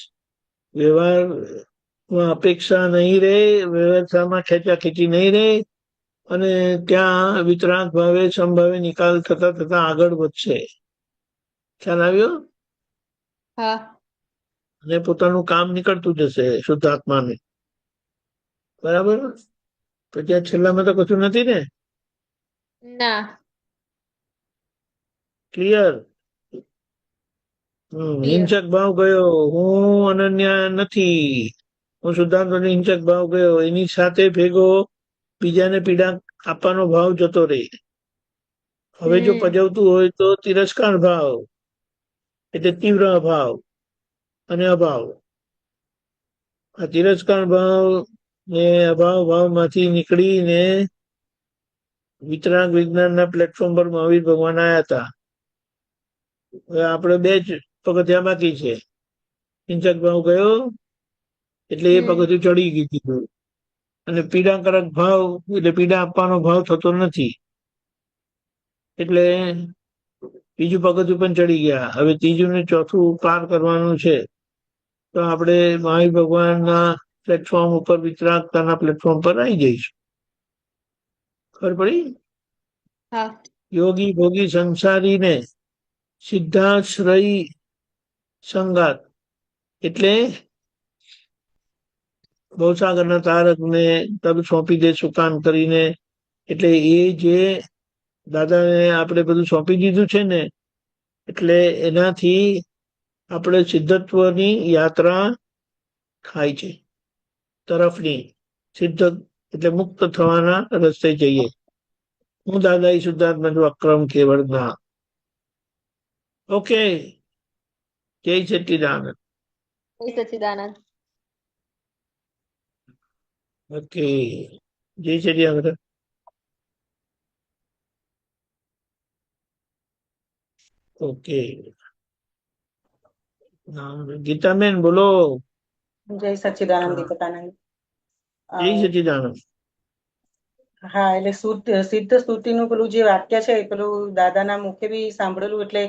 વ્યવહારમાં અપેક્ષા નહીં રહે, વ્યવસ્થામાં ખેંચા ખેંચી નહીં રહે, અને ત્યાં વિતરાગ ભાવે સંભાવે નિકાલ થતા થતા આગળ વધશે. ખ્યાલ આવ્યો?
હા
અને પોતાનું કામ નીકળતું જશે શુદ્ધાત્માને. બરાબર? તો ત્યાં છેલ્લામાં તો કશું નથી ને?
ના
ક્લિયર?
ક્લિયર.
હિંસક ભાવ ગયો, હું અનન્ય નથી, હું શુદ્ધાત્માનો હિંસક ભાવ ગયો, એની સાથે ભેગો બીજાને પીડા આપવાનો ભાવ જતો રહે. હવે જો
હમ
પજવતું હોય તો તિરસ્કાર ભાવ, એટલે તીવ્ર અભાવ અને અભાવ. આ તિરસ્કાર ભાવ ને અભાવ ભાવમાંથી નીકળીને વિતરાગ વિજ્ઞાનના પ્લેટફોર્મ પર મહાવીર ભગવાન આવ્યા હતા. હવે આપણે 2 જ પગથિયા બાકી છે. હિંસક ભાવ ગયો એટલે એ
હમ
પગથિયું ચડી ગયું, અને પીડાકારક ભાવ એટલે પીડા આપવાનો ભાવ થતો નથી, એટલે બીજું પગથિયું પણ ચડી ગયા. હવે ત્રીજું ને ચોથું પાર કરવાનું છે. તો આપણે મહાવીર ભગવાનના પ્લેટફોર્મ ઉપર, વિતરાગતાના પ્લેટફોર્મ પર આવી જઈશું. ખબર પડી?
હા
યોગી ભોગી સંસારીને સિદ્ધાશ્રયી સંગાત, એટલે ભવસાગરના તારકને તબ સોંપી દે સુકાન કરીને. એટલે એ જે દાદાને આપણે બધું સોંપી દીધું છે ને, એટલે એનાથી આપણે સિદ્ધત્વની યાત્રા થાય છે તરફની. સિદ્ધ એટલે મુક્ત થવાના રસ્તે જઈએ. હું દાદા ઈ શુદ્ધાત્મા છું, અક્રમ કેવળ ના. ઓકે, જય સચ્ચિદાનંદ.
જય સચ્ચિદાનંદ.
ઓકે, જય સચ્ચિદાનંદ. ઓકે, ગીતાબેન બોલો.
જય સચ્ચિદાનંદ
હા,
દીપકાનંદ.
જય સચ્ચિદાનંદ.
હા, એટલે સિદ્ધ સ્તુતિનું પેલું જે વાક્ય છે એ પેલું દાદાના મુખે બી સાંભળેલું, એટલે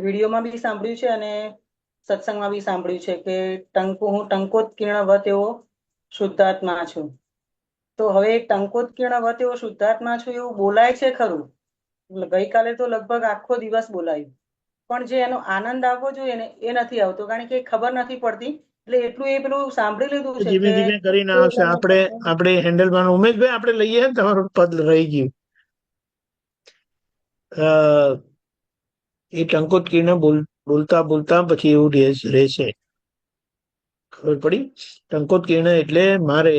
વિડીયોમાં બી સાંભળ્યું છે અને સત્સંગમાં બી સાંભળ્યું છે કે હું ટંકોત્કીર્ણ વત એવો શુદ્ધાત્મા છું. તો હવે ટંકોત્કીર્ણ વત એવો શુદ્ધાત્મા છું એવું બોલાય છે ખરું. ગઈકાલે તો લગભગ આખો દિવસ બોલાયું, પણ જે એનો આનંદ આવવો જોઈએ ને એ નથી આવતો, કારણ કે ખબર નથી પડતી. એટલે એટલું એ પેલું સાંભળી લીધું છે
ધીમે
કે
ધીમે કરીને આવશે. આપણે હેન્ડલ માં ઉમેશભાઈ આપણે લઈએ ને, તમારું પદ રહી ગયું. એ ટંકોત્કીર્ણ બોલતા બોલતા પછી એવું રહેશે. ખબર પડી? ટંકોત્કીર્ણ એટલે મારે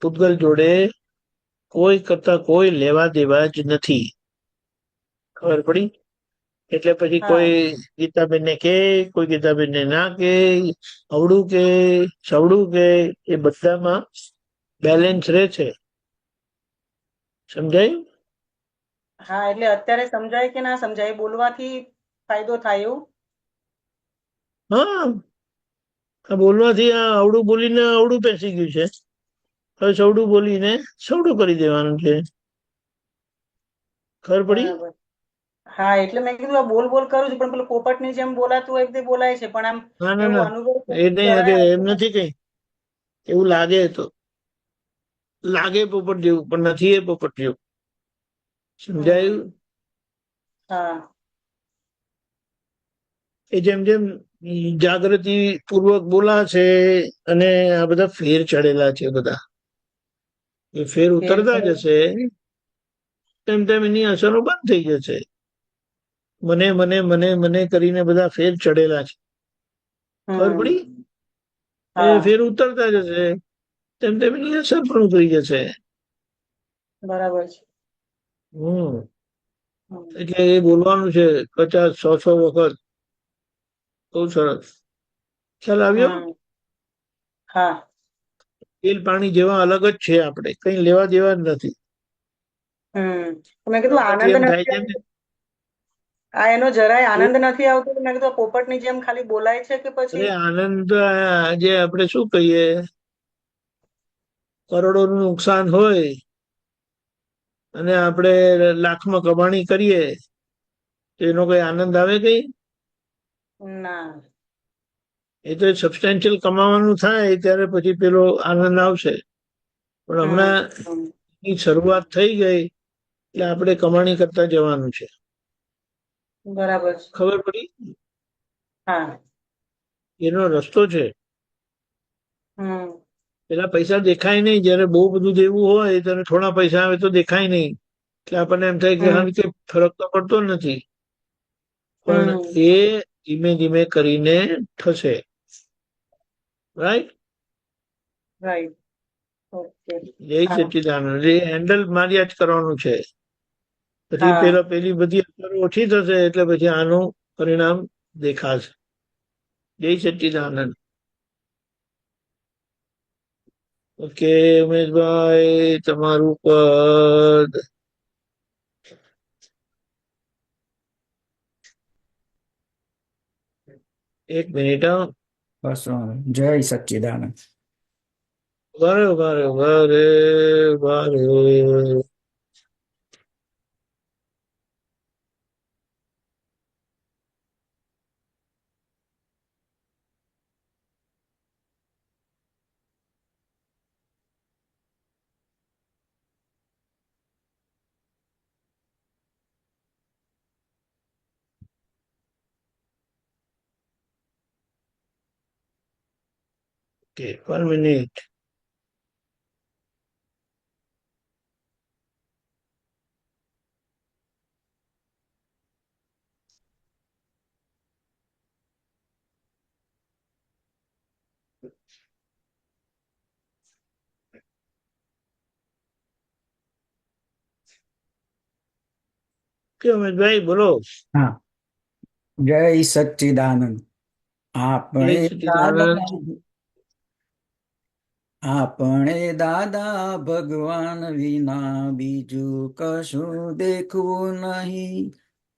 પૂતગલ જોડે કોઈ કરતા કોઈ લેવા દેવા જ નથી. ખબર પડી? એટલે પછી
હા
કોઈ ગીતાબેન ને કે, કોઈ ગીતાબેન ને ના કે, અવડું કે સવડું કે, એ બધામાં બેલેન્સ રહે છે. સમજાયું?
હા એટલે અત્યારે સમજાય કે ના સમજાય બોલવાથી ફાયદો થાય એવું?
હા, આ બોલવાથી આ અવળું બોલીને અવળું પેસી ગયું છે. હવે સવડું બોલીને સવડું કરી દેવાનું છે. ખબર પડી?
બરાબર. હા એટલે મેં કીધું આ બોલ બોલ કરું છું પણ પેલું પોપટની જેમ બોલાતું હોય તે બોલાય છે પણ આમ
ના ના
એવું
ના,
અનુભવ
એ નહીં,
જરાય
એમ
આવતો
નથી કઈ. એવું લાગે તો લાગે પોપટ જેવું, પણ નથી એ પોપટ જેવું. સમજાયું?
હા
એ જેમ જેમ જાગૃતિ પૂર્વક બોલા છે અને આ બધા ફેર ચડેલા છે બધા, એ ફેર
ફેર
ઉતરતા
પડે.
જશે તેમ તેમ એની અસરો બંધ થઈ જશે. મને મને મને મને કરીને બધા ફેર ચડેલા છે. ખબર પડી? એ
હા
ફેર ઉતરતા જશે તેમ તેમ એની અસર પણ ઉતરી જશે.
બરાબર છે.
હમ
હમ.
એટલે એ બોલવાનું છે 50-100 વખત. બહુ સરસ. ખ્યાલ આવ્યો?
હમ. હા
તેલ પાણી જેવા અલગ જ છે, આપણે કઈ લેવા દેવા જ નથી.
તો મેં કીધું આનંદ
પછી એમ થાય
નથી
છે ને,
આવતો. આ એનો જરાય
એ
આનંદ નથી આવતો તો મેં કીધું આ પોપટની જેમ ખાલી બોલાય છે કે પછી?
અરે આનંદ તો આજે આપણે શું કહીએ, કરોડોનું નુકસાન હોય અને આપણે લાખમાં કમાણી કરીએ તો એનો કઈ આનંદ આવે કઈ?
ના.
એ તો સબસ્ટેન્શિયલ કમાવાનું થાય ત્યારે પછી પેલો આનંદ આવશે. પણ
હમ
હમણાં
હમ.
ની શરૂઆત થઈ ગઈ એટલે આપણે કમાણી કરતા જવાનું છે.
બરાબર છે.
ખબર પડી?
હા
એનો રસ્તો છે.
હમ
પેલા પૈસા દેખાય નહીં, જયારે બહુ બધું દેવું હોય ત્યારે થોડા પૈસા આવે તો દેખાય નહીં, એટલે આપણને એમ થાય કે
હમ
હા કે ફરક તો પડતો નથી. પણ
હમ.
એ ધીમે ધીમે કરીને થશે. રાઈટ?
રાઈટ. ઓકે.
જય
હા
સચ્ચિદાનંદ. એ હેન્ડલ માર્યા જ કરવાનું છે. પછી
હા
પેલી બધી અસરો ઓછી થશે એટલે પછી આનું પરિણામ દેખાશે. જય સચ્ચિદાનંદ. ઓકે ઉમેશભાઈ, તમારું પદ. એક મિનિટ.
બસ જય સચ્ચિદાનંદ.
ઉભા રહો. Okay, 1 minute. કે ઉમેશભાઈ બોલો.
હા, જય સચ્ચિદાનંદ.
જય
આપણે દાદા
સચ્ચિદાનંદ.
આપણે દાદા ભગવાન વિના બીજું કશું દેખવું નહીં.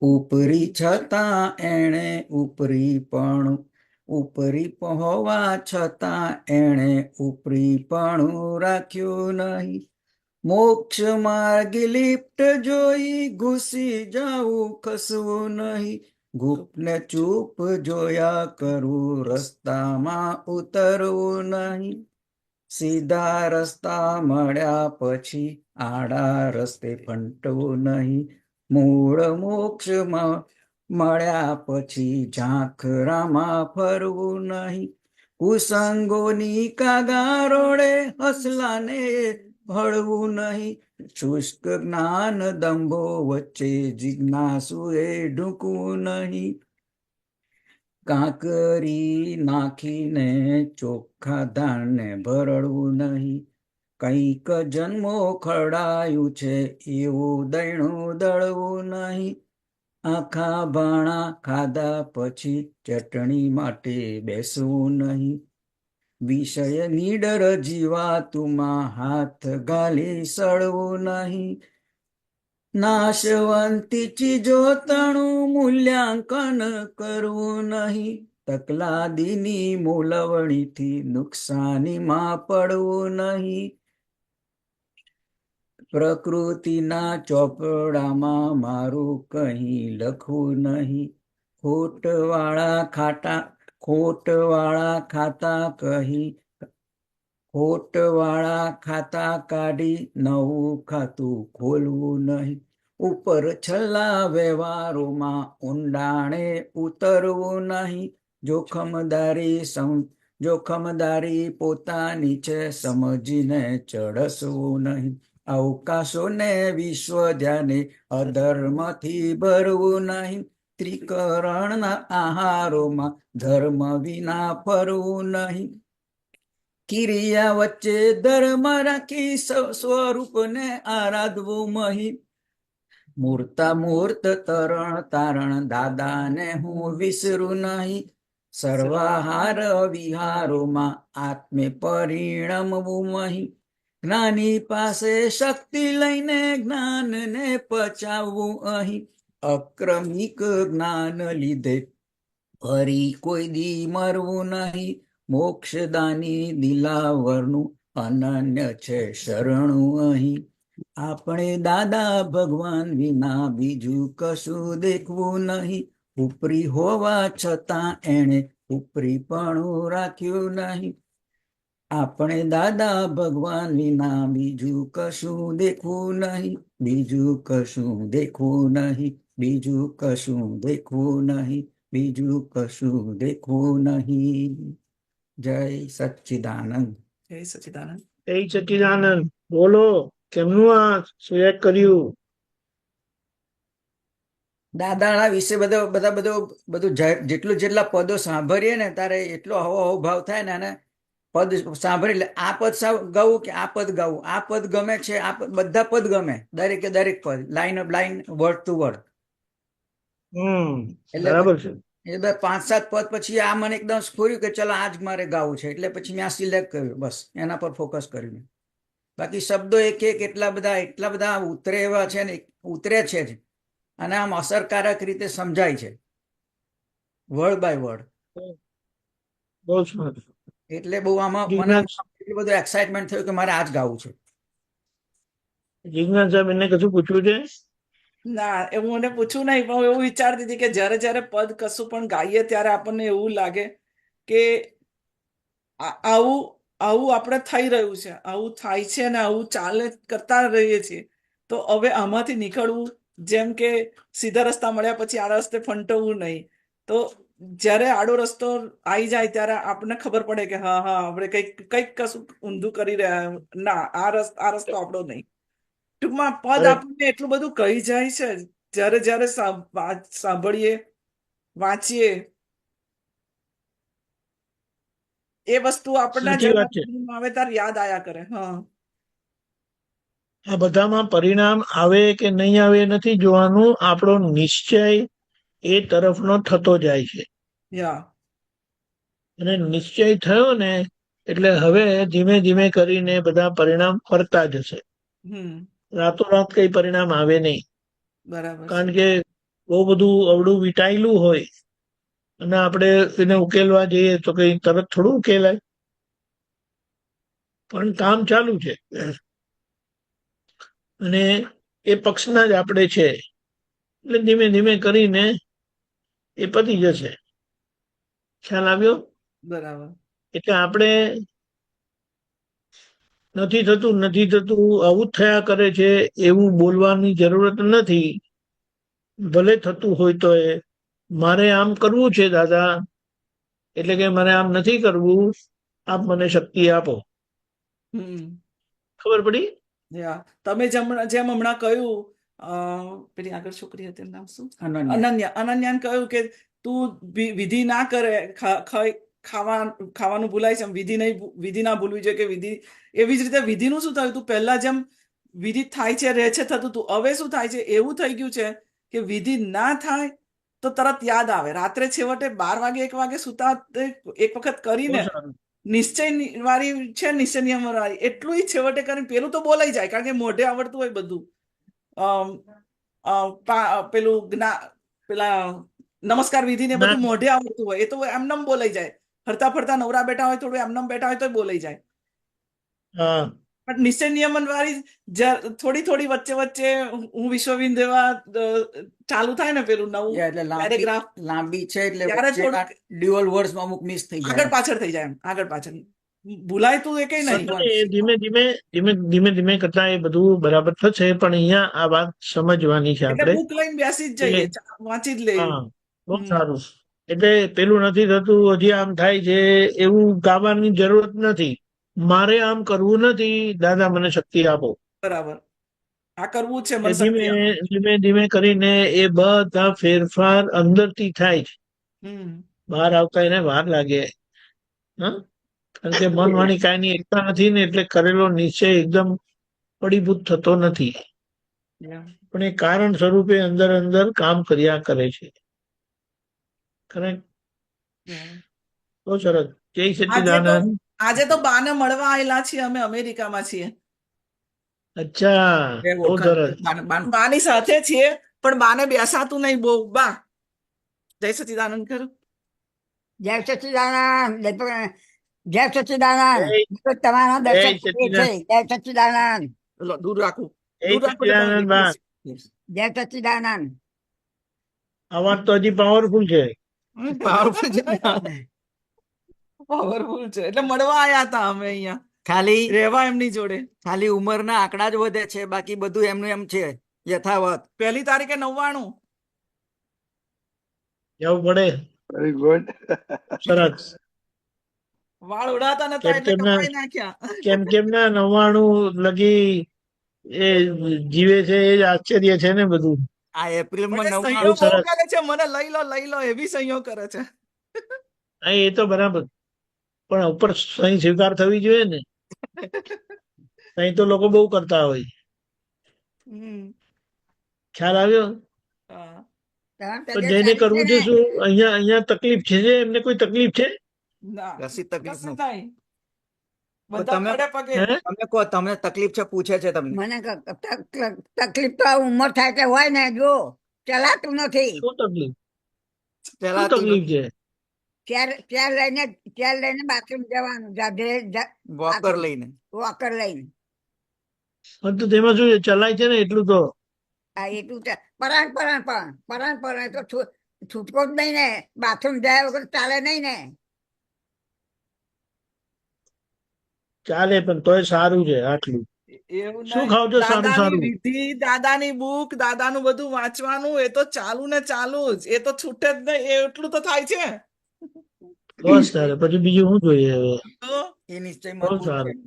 ઉપરી છતાં એણે ઉપરી હોવા છતાં એણે ઉપરીપણું રાખ્યું નહીં. મોક્ષ માર્ગ લિફ્ટ જોઈ ઘૂસી જાવું ખસવું નહીં. ગુપ્તને ચૂપ જોયા કરું રસ્તામાં ઉતરવું નહીં. સીધા રસ્તા મળ્યા પછી આડા રસ્તે ફંટવું નહીં. મૂળ મોક્ષમાં મળ્યા પછી ઝાંખરામાં ફરવું નહીં. કુસંગોની કાગારોડે હસલાને ભળવું નહીં. શુષ્ક જ્ઞાન દંભો વચ્ચે જિજ્ઞાસુએ ઢૂકવું નહીં. કાંકરી નાખીને ચોખ્ખા ધાનને ભરડવું નહીં. કંઈક જન્મો ખરડાયું છે એવું દયણું દળવું નહીં. આખા ભાણા ખાધા પછી ચટણી માટે બેસવું નહીં. વિષય નીડર જીવાતુમાં હાથ ગાલી સળવું નહીં. નાશવંતી ચીજો તણું મૂલ્યાંકન કરવું નહીં. તકલાદીની મૂલવણીથી નુકસાનીમાં પડવું નહીં. પ્રકૃતિના ચોપડામાં મારું કંઈ લખવું નહીં. ખોટવાળા ખાતા કાઢી નવું ખાતું ખોલવું નહીં. ઉપર છલ્લા વ્યવહારોમાં ઊંડાણે ઉતરવું નહીં. જોખમદારી પોતાની છે સમજીને ચડસવું નહીં. અવકાશોને વિશ્વ ધ્યાને અધર્મથી ભરવું નહીં. ત્રિકરણના આહારોમાં ધર્મ વિના ફરવું નહીં. ક્રિયા વચ્ચે ધર્મ રાખી સ્વરૂપને આરાધવું મહી. મૂર્ત તારણ દાદાને હું વિસરું નહીં. સર્વાહાર વિહારોમાં આત્મે પરિણમવું મહી. જ્ઞાની પાસે શક્તિ લઈને જ્ઞાનને પચાવવું અહીં. અક્રમિક જ્ઞાન લીધે ફરી કોઈ દી મરવું નહીં. મોક્ષદાની દિલાવરનું અનન્ય છે શરણું અહીં. આપણે દાદા ભગવાન વિના બીજું કશું દેખવું નહીં. ઉપરી હોવા છતાં એણે ઉપરીપણું રાખ્યું નહીં. આપણે દાદા ભગવાન વિના બીજું કશું દેખવું નહીં. બીજું કશું દેખવું નહીં. બીજું કશું દેખવું નહીં. બીજું કશું દેખવું નહીં. જય સચ્ચિદાનંદ.
જય સચિદાનંદ.
એ સચ્ચિદાનંદ બોલો, કેમનું આ સિલેક્ટ કર્યું?
દાદાના વિશે બધું જેટલા પદો સાંભળીએ ને તારે એટલો હવો ભાવ થાય ને. અને પદ સાંભળી એટલે આ પદ ગાવું કે આ પદ ગાવું, આ પદ ગમે છે, બધા પદ ગમે, દરેકે દરેક પદ લાઈન વર્ડ ટુ વર્ડ.
બરાબર છે.
એટલે 5-7 પદ પછી આ મને એકદમ સ્ફૂર્યું કે ચલો આજ મારે ગાવું છે. એટલે પછી મેં આ સિલેક્ટ કર્યું, બસ એના પર ફોકસ કર્યું. બાકી શબ્દો એક એટલા બધા ઉતરે એવા છે ને, ઉતરે છે જ, અને આમ અસરકારક રીતે સમજાય છે વર્ડ બાય વર્ડ.
બહુ સરસ.
એટલે બહુ આમાં મને એટલું બધું એક્સાઇટમેન્ટ થયું કે મારે આજ ગાવું છે.
જિજ્ઞાન સાહેબ એને કશું પૂછવું છે?
ના, એવું મને પૂછવું નહીં, પણ હું એવું વિચારતી હતી કે જ્યારે પદ કશું પણ ગાઈએ ત્યારે આપણને એવું લાગે કે આવું આપણે થઈ રહ્યું છે, આવું થાય છે ને આવું ચાલે કરતા રહીએ છીએ. તો હવે આમાંથી નીકળવું, જેમ કે સીધા રસ્તા મળ્યા પછી આડા રસ્તે ફંટવું નહીં. તો જ્યારે આડો રસ્તો આવી જાય ત્યારે આપણને ખબર પડે કે હા આપણે કંઈક કશું ઊંધું કરી રહ્યા, ના આ રસ્તો આપણો નહીં. ટૂંકમાં પદ આપણને એટલું બધું કહી જાય છે જ્યારે સાંભળીએ, વાંચીએ, એ વસ્તુ આપણને આવે ત્યારે યાદ આયા કરે. હા,
આ બધામાં પરિણામ આવે કે નહીં આવે નથી જોવાનું, આપણો નિશ્ચય એ તરફનો થતો જાય છે. અને નિશ્ચય થયો ને એટલે હવે ધીમે ધીમે કરીને બધા પરિણામ ફરતા જશે. રાતોરાત કઈ પરિણામ આવે નહીં.
બરાબર.
કારણ કે બહુ બધું અવળું વિટાયેલું હોય અને આપણે એને ઉકેલવા જઈએ તો કઈ તરત થોડું ઉકેલાય. પણ કામ ચાલુ છે અને એ પક્ષના જ આપણે છે. એટલે ધીમે ધીમે કરીને એ પતી જશે. ખ્યાલ આવ્યો?
બરાબર.
એટલે આપણે નથી થતું આવું જ થયા કરે છે એવું બોલવાની જરૂરત નથી. ભલે થતું હોય તો એ મારે આમ કરવું છે દાદા, એટલે કે મારે આમ નથી કરવું, આપ મને શક્તિ આપો. ખબર પડી?
તમે જેમ હમણાં કહ્યું, પેલી આગળ છોકરી હતી નામ શું, અનન્યાને કહ્યું કે તું વિધિ ના કરે, ખાવાનું ભૂલાય છે, વિધિ ના ભૂલવી જોઈએ કે વિધિ. એવી જ રીતે વિધિનું શું થયું? તું પહેલા જેમ વિધિ થાય છે, રહે છે, થતું તું, હવે શું થાય છે? એવું થઈ ગયું છે કે વિધિ ના થાય તો તરત યાદ આવે. રાત્રે છેવટે 12 વાગે 1 વાગે સુતા એક વખત કરીને વાળી છે, નિશ્ચય નિયમ વાળી, એટલું છેવટે કરીને પેલું તો બોલાઈ જાય, કારણ કે મોઢે આવડતું હોય બધું. પેલું પેલા નમસ્કાર વિધિ ને બધું મોઢે આવડતું હોય, એ તો એમનેમ બોલાઈ જાય. ફરતા ફરતા નવરા બેઠા હોય, થોડું એમનેમ બેઠા હોય તો બોલાઈ જાય. પણ નિશ્ચય નિયમન વાળી થોડી વચ્ચે વચ્ચે હું વિશ્વવિન દેવા ચાલુ થાય ને પેલું નવું
એટલે
પેરેગ્રાફ,
લાંબી છે એટલે
ત્યારે થોડુંક
ડ્યુઅલ વર્ડ્સમાં અમુક મિસ થઈ
આગળ
જાય.
પાછળ થઈ જાય, એમ આગળ પાછળ ભૂલાય તું એ કઈ નહીં.
ધીમે ધીમે કરતા એ બધું બરાબર થશે, પણ અહીંયા આ વાત સમજવાની છે
એટલે
આપણે.
બુક લઈને બેસી જ જઈએ, વાંચી જ લઈએ.
હા, બહુ સારું. એટલે પેલું નથી થતું, હજી આમ થાય છે એવું ગાવાની જરૂરત નથી. મારે આમ કરવું નથી, દાદા મને શક્તિ આપો.
બરાબર, આ કરવું છે,
એ
મને શક્તિ આપો.
ધીમે ધીમે કરીને એ બધા ફેરફાર અંદરથી થાય છે. બહાર આવતા એને વાર લાગે. હા, કારણ કે મન વાણી કાયની એકતા નથી ને, એટલે કરેલો નિશ્ચય એકદમ પડીભૂત થતો નથી, પણ એ કારણ સ્વરૂપે અંદર અંદર કામ કર્યા કરે છે. કરેક્ટ, બહુ સરસ. જય સચ્ચિદાનંદ.
આજે તો બાને મળવા આવેલા છીએ, અમે અમેરિકામાં છીએ.
અચ્છા, બહુ સરસ.
બાની સાથે છીએ, પણ બાને બેસાતું નહીં બહુ. બા જય સચ્ચિદાનંદ કરું.
જય સચ્ચિદાનંદ. જય સચ્ચિદાનંદ. તમારા દર્શન કરીએ છે. જય સચ્ચિદાનંદ.
દૂર રાખું.
જય સચ્ચિદાનંદ બા.
જય સચ્ચિદાનંદ.
અવાજ તો હજી પાવરફુલ છે.
પાવરફુલ છે, પાવરફુલ છે. એટલે મળવા આયા હતા અમે અહીંયા,
ખાલી
રહેવા એમની જોડે.
ખાલી ઉંમરના આંકડા જ વધે છે, બાકી બધું એમનું એમ છે યથાવત.
1 તારીખે 99.
જવું પડે.
Very good.
સરસ.
વાળ ઉડાતા નતા એટલે કપાઈ નાખ્યા.
કેમ ના 99 લગી એ જીવે છે, એ જ આશ્ચર્ય છે ને બધું.
આ એપ્રિલમાં
સહીઓ
99
બહુ કરે છે, મને લઈ લો એવી સહીઓ કરે છે.
હા, એ તો બરાબર, પણ ઉપર સહી સ્વીકાર થવી જોઈએ ને. સહી તો લોકો બહુ કરતા હોય. ખ્યાલ આવ્યો? તો જેને કરવું છે શું, અહીંયા તકલીફ છે, એમને કોઈ તકલીફ છે?
રસી તકલીફ
કશું
નથી.
નહીં. બધા પડે પગે.
તમે કહો, તમને તકલીફ છે, પૂછે છે તમને.
મને તકલીફ તો ઉંમર થાય એટલે હોય ને, જો ચલાતું નથી.
શું તકલીફ? શું
ચલાતું
તકલીફ છે?
ચાર લઈને બાથરૂમ જવાનું,
વોકર લઈને.
વોકર લઈને.
પણ તો તેમાં શું છે, ચલાય છે ને એટલું તો.
હા, એટલું પરાણ તો છૂટકો જ નહીં ને. બાથરૂમ જાય વગર ચાલે નહીં ને.
ચાલે, પણ તોય સારું છે આટલું.
એવું
શું ખાવ છો સારું
દાદાની
સારું?
વિધિ, દાદાની બુક, દાદાનું બધું વાંચવાનું, એ તો ચાલુ ને ચાલુ જ, એ તો છૂટે જ નહીં. એટલું તો થાય છે.
બસ તારે પછી બીજું શું જોઈએ હવે?
તો
એ નિશ્ચય
બહુ સારું.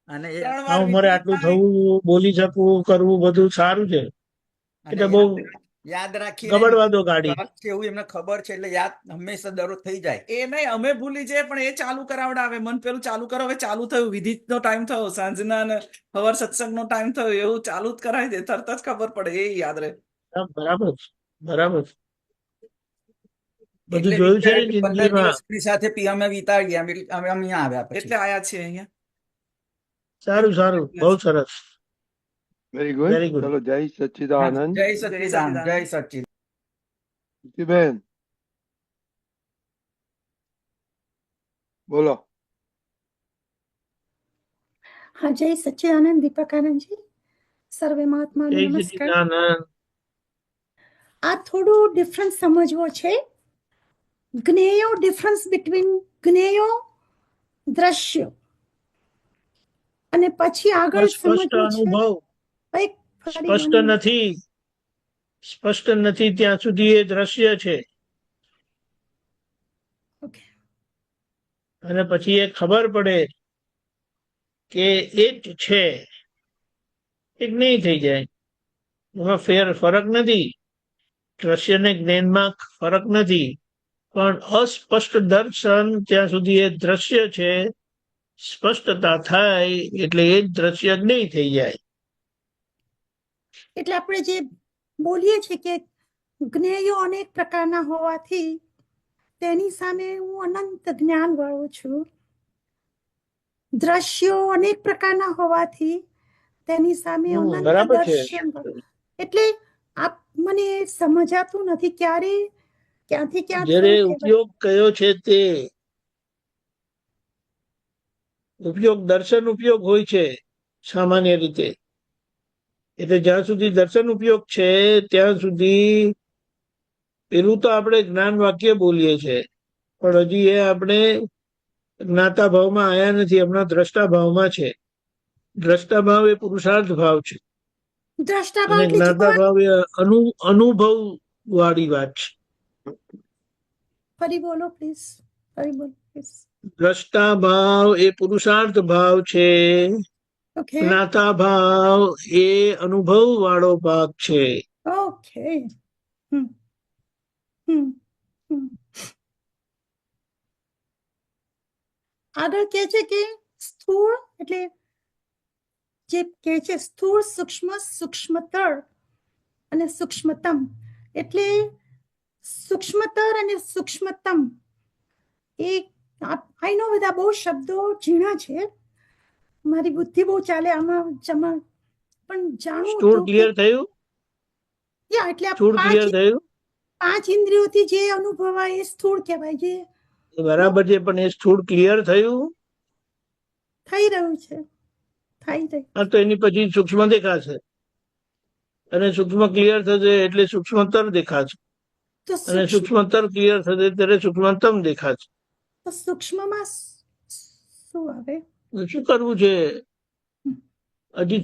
અને
3
આ
વાર
ઉંમરે
વિધિ
આટલું
થાય.
થવું, બોલી શકવું, કરવું, બધું સારું છે. એટલે બહુ
યાદ રાખી
ગબડવા દો ગાડી.
એવું એમને ખબર છે, એટલે યાદ હંમેશા દરરોજ થઈ જાય.
એ નહીં, અમે ભૂલી જઈએ, પણ એ ચાલુ કરાવડાવે. મન પેલું ચાલુ કરો, હવે ચાલુ થયું, વિધિનો ટાઈમ થયો, સાંજના ને હવાર સત્સંગનો ટાઈમ થયો, એવું ચાલુ જ કરાવી દે, તરત જ ખબર પડે, એ યાદ રહે.
બરાબર બરાબર. બધું
એટલે
જોયું છે ને
15
જિંદગીમાં.
દિવસની સાથે અમે વિતાવી ગયા, એટલે અમે અહીંયા આવ્યા પછી.
એટલે આયા છે અહીંયા.
સારું સારું, બહુ સરસ.
Very good.
Very good.
ચલો, જય સચ્ચિદાનંદ.
જય સચ્ચિદાનંદ. જય સચ્ચિદાનંદ.
બેન બોલો.
हाँ जय सच्चिदानंद दीपकानंद जी सर्वे महात्मा
જય
नमस्कार
સચ્ચિદાનંદ.
આ થોડું ડિફરન્સ સમજવો છે જ્ઞેયો ડિફરન્સ બિટવીન જ્ઞેયો દ્રશ્ય અને પછી આગળ
સ્પષ્ટ
સમજવું છે
અનુભવ
એક
સ્પષ્ટ નથી, સ્પષ્ટ નથી ત્યાં સુધી એ દ્રશ્ય છે.
ઓકે
અને પછી એ ખબર પડે કે એ જ છે, એક નહીં થઈ જાય. એમાં ફરક નથી, દ્રશ્ય ને જ્ઞાનમાં ફરક નથી, પણ અસ્પષ્ટ દર્શન ત્યાં સુધી એ દ્રશ્ય છે. સ્પષ્ટતા થાય એટલે એ જ દ્રશ્ય નહીં થઈ જાય.
એટલે આપણે જે બોલીએ છીએ કે જ્ઞેયો અનેક પ્રકારના હોવાથી તેની સામે હું અનંત જ્ઞાન વાળું છું. દ્રશ્યો અનેક પ્રકારના હોવાથી તેની સામે અનંત
બરાબર છે.
દર્શન એટલે આપ મને સમજાતું નથી ક્યારે ક્યાંથી ક્યાં
જ્યારે
થયું કે
ઉપયોગ કયો છે તે ઉપયોગ દર્શન ઉપયોગ હોય છે સામાન્ય રીતે. એટલે જ્યાં સુધી દર્શન ઉપયોગ છે ત્યાં સુધી પેલું તો આપણે જ્ઞાન વાક્ય બોલીએ છીએ, પણ હજી એ આપણે જ્ઞાતા ભાવમાં આયા નથી, હમણાં દ્રષ્ટા ભાવમાં છે. દ્રષ્ટા ભાવ એ પુરુષાર્થ ભાવ છે
દ્રષ્ટા
અને
ભાવ એટલે
જ્ઞાતા
જોવા.
ભાવ એ અનુભવ વાળી વાત છે.
ફરી બોલો પ્લીઝ, ફરી બોલો પ્લીઝ.
દ્રષ્ટા ભાવ એ પુરુષાર્થ ભાવ છે,
ઓકે
જ્ઞાતા ભાવ એ અનુભવ વાળો ભાગ છે.
ઓકે. હમ હમ હમ. આગળ કે છે કે સ્થૂળ એટલે જે કે છે સ્થૂળ, સૂક્ષ્મ, સૂક્ષ્મતર અને સૂક્ષ્મતમ. એટલે સૂક્ષ્મતર અને સૂક્ષ્મતમ એ આઈ નો બધા બહુ શબ્દો ઝીણા છે, મારી બુદ્ધિ બહુ ચાલે આમાં જમા, પણ જાણવું
સ્થૂળ
હતું કે
ક્લિયર થયું?
યા એટલે આ
સ્થૂળ ક્લિયર થયું?
પાંચ ઇન્દ્રિયોથી જે અનુભવાય એ સ્થૂળ કહેવાય, જે
બરાબર છે, પણ એ સ્થૂળ ક્લિયર થયું?
થઈ રહ્યું છે, થઈ રહ્યું.
હા, તો એની પછી સૂક્ષ્મ દેખાશે અને સૂક્ષ્મ ક્લિયર થશે એટલે સૂક્ષ્મતર દેખાશે
તો
અને સૂક્ષ્મતર ક્લિયર થશે ત્યારે સૂક્ષ્મતમ દેખાશે.
તો સૂક્ષ્મમાં શું આવે?
શું કરવું છે? હજી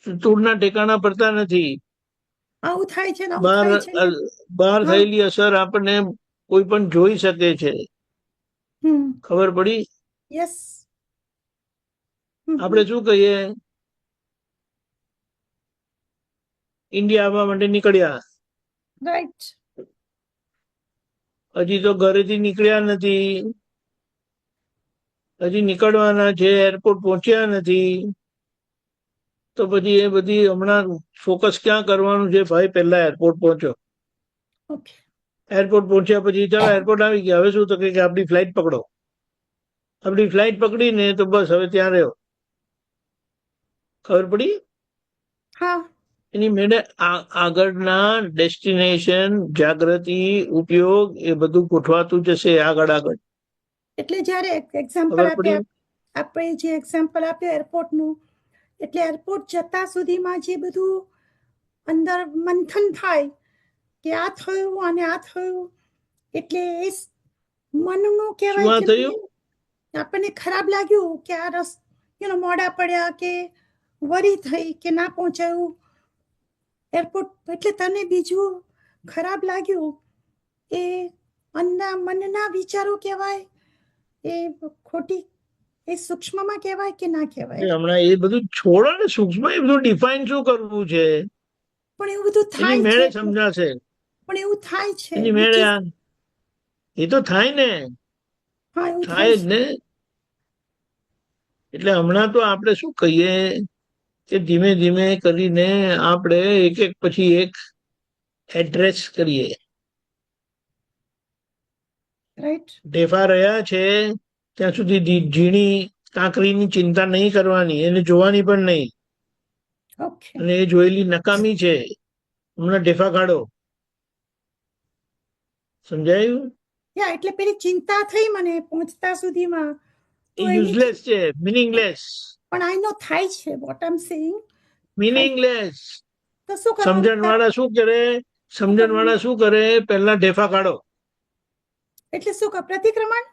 સ્થૂળના ઠેકાણા પડતા નથી.
આવું થાય છે ને આવું થાય છે ને.
બહાર
હા.
થયેલી અસર આપણને કોઈ પણ જોઈ શકે છે. ખબર પડી?
યસ.
આપણે શું કહીએ, ઇન્ડિયા આવવા માટે નીકળ્યા,
રાઈટ.
હજી તો ઘરેથી નીકળ્યા નથી, હજી નીકળવાના છે, એરપોર્ટ પહોંચ્યા નથી, તો પછી એ બધી હમણાં ફોકસ ક્યાં કરવાનું છે? ભાઈ પહેલા એરપોર્ટ પહોંચો.
ઓકે.
એરપોર્ટ પહોંચ્યા પછી ચાલો એરપોર્ટ આવી ગયા, હવે શું તો કે આપણી ફ્લાઇટ પકડો. આપણી ફ્લાઇટ પકડીને તો બસ હવે ત્યાં રહ્યો. ખબર પડી?
હા.
એની મેળે આગળના ડેસ્ટિનેશન, જાગૃતિ, ઉપયોગ એ બધું ગોઠવાતું જશે આગળ આગળ.
એટલે જ્યારે એક્ઝામ્પલ
ખબર પડી?
આપ્યા, આપણે જે એક્ઝામ્પલ આપ્યું એરપોર્ટનું, એટલે એરપોર્ટ જતા સુધીમાં જે બધું અંદર મંથન થાય કે આ થયું અને આ થયું, એટલે એ મનનું
શું
કહેવાય
આ
કે
થયું?
આપણને ખરાબ લાગ્યું કે આ મોડા પડ્યા કે વરી થઈ કે ના પહોંચાયું એરપોર્ટ, એટલે તને બીજું ખરાબ લાગ્યું, એ મનના વિચારો કહેવાય, એ ખોટી, એ સૂક્ષ્મમાં કહેવાય કે ના કહેવાય?
હમણાં એ બધું છોડો ને, સૂક્ષ્મ એ બધું ડિફાઇન શું કરવું છે?
પણ એવું બધું
એની
થાય
મેળે
છે,
સમજાશે.
પણ એવું થાય છે.
એની મેળે એ તો થાય ને,
હા, એવું
થાય જ
છે.
ને. એટલે હમણાં તો આપણે શું કહીએ કે ધીમે ધીમે કરીને આપણે એક એક પછી એક એડ્રેસ કરીએ.
રાઈટ.
ઢેફા રહ્યા છે ત્યાં સુધી ઝીણી કાંકરીની ચિંતા નહીં કરવાની, એને જોવાની પણ નહીં.
ઓકે.
અને એ જોયેલી નકામી છે. હમણાં ઢેફા કાઢો. સમજાયું?
યા એટલે પેલી ચિંતા થઈ મને પહોંચતા સુધીમાં,
એ યુઝલેસ છે, મિનિંગલેસ.
પણ આઈ નો થાય છે what I am saying.
Meaningless.
તો શું કરવાનું?
સમજણવાળા શું કરે? સમજણવાળા શું કરે? પહેલા ઢેફા કાઢો.
એટલે શું કર પ્રતિક્રમણ?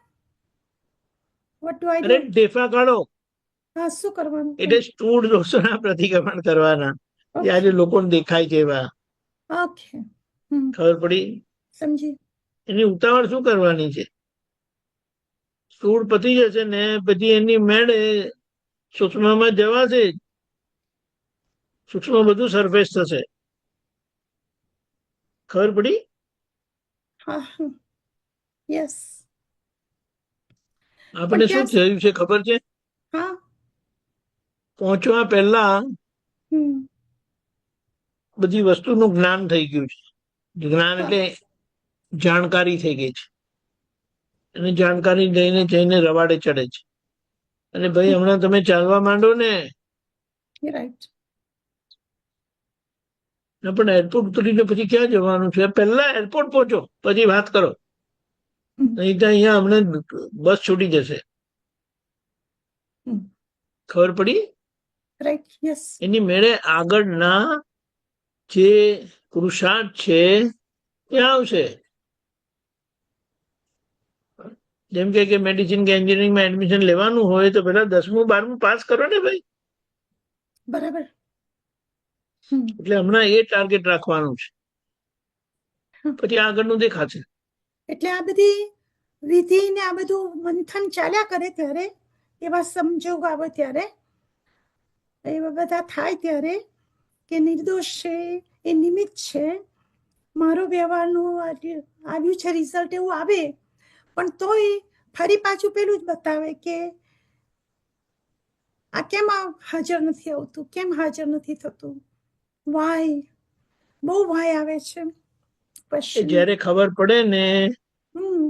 વોટ ડુ આઈ
અરે
ડુ?
ઢેફા કાઢો
હા, શું કરવાનું?
એટલે સ્થૂળ દોષોના પ્રતિક્રમણ કરવાના. એ આજે લોકોને દેખાય છે એવા.
ઓકે.
ખબર પડી?
સમજી.
એની ઉતાવળ શું કરવાની છે? સ્થૂળ પતી જશે ને પછી એની મેળે સૂક્ષ્મમાં જવાશે. સૂક્ષ્મ બધું સરફેસ થશે. ખબર પડી?
હા. યસ.
આપણે શું થયું છે ખબર છે?
હા.
પહોંચવા પહેલા બધી વસ્તુનું જ્ઞાન થઈ ગયું છે. જ્ઞાન એટલે જાણકારી થઈ ગઈ છે. એની જાણકારી લઈને જઈને રવાડે ચડે છે. અને ભાઈ હમણાં તમે ચાલવા માંડો ને
રાઈટ.
પણ એરપોર્ટ ઉતરીને પછી ક્યાં જવાનું છે? પહેલા એરપોર્ટ પહોંચો પછી વાત કરો. નહીં તો અહીંયા હમણાં બસ છૂટી જશે. ખબર પડી?
રાઈટ. યસ.
એની મેળે આગળના જે પુરુષાર્થ છે એ આવશે. જેમ કે મેડિસિન કે એન્જિનિયરિંગમાં એડમિશન લેવાનું હોય તો પેલા 10મું 12મું પાસ કરો ને ભાઈ.
બરાબર.
એટલે હમણાં એ ટાર્ગેટ રાખવાનું છે, પછી આગળનું દેખાશે.
એટલે આ બધી વિધિ ને આ બધું મંથન ચાલ્યા કરે ત્યારે, એવા સંજોગ આવે ત્યારે, એવા બધા થાય ત્યારે કે નિર્દોષ છે એ નિમિત્ત છે, મારો વ્યવહારનું આવ્યું છે રિઝલ્ટ એવું આવે, પણ તોય ફરી પાછું પેલું જ બતાવે કે આ કેમ હાજર નથી આવતું, કેમ હાજર નથી થતું, વાય, બહુ વાય આવે છે.
જયારે ખબર પડે ને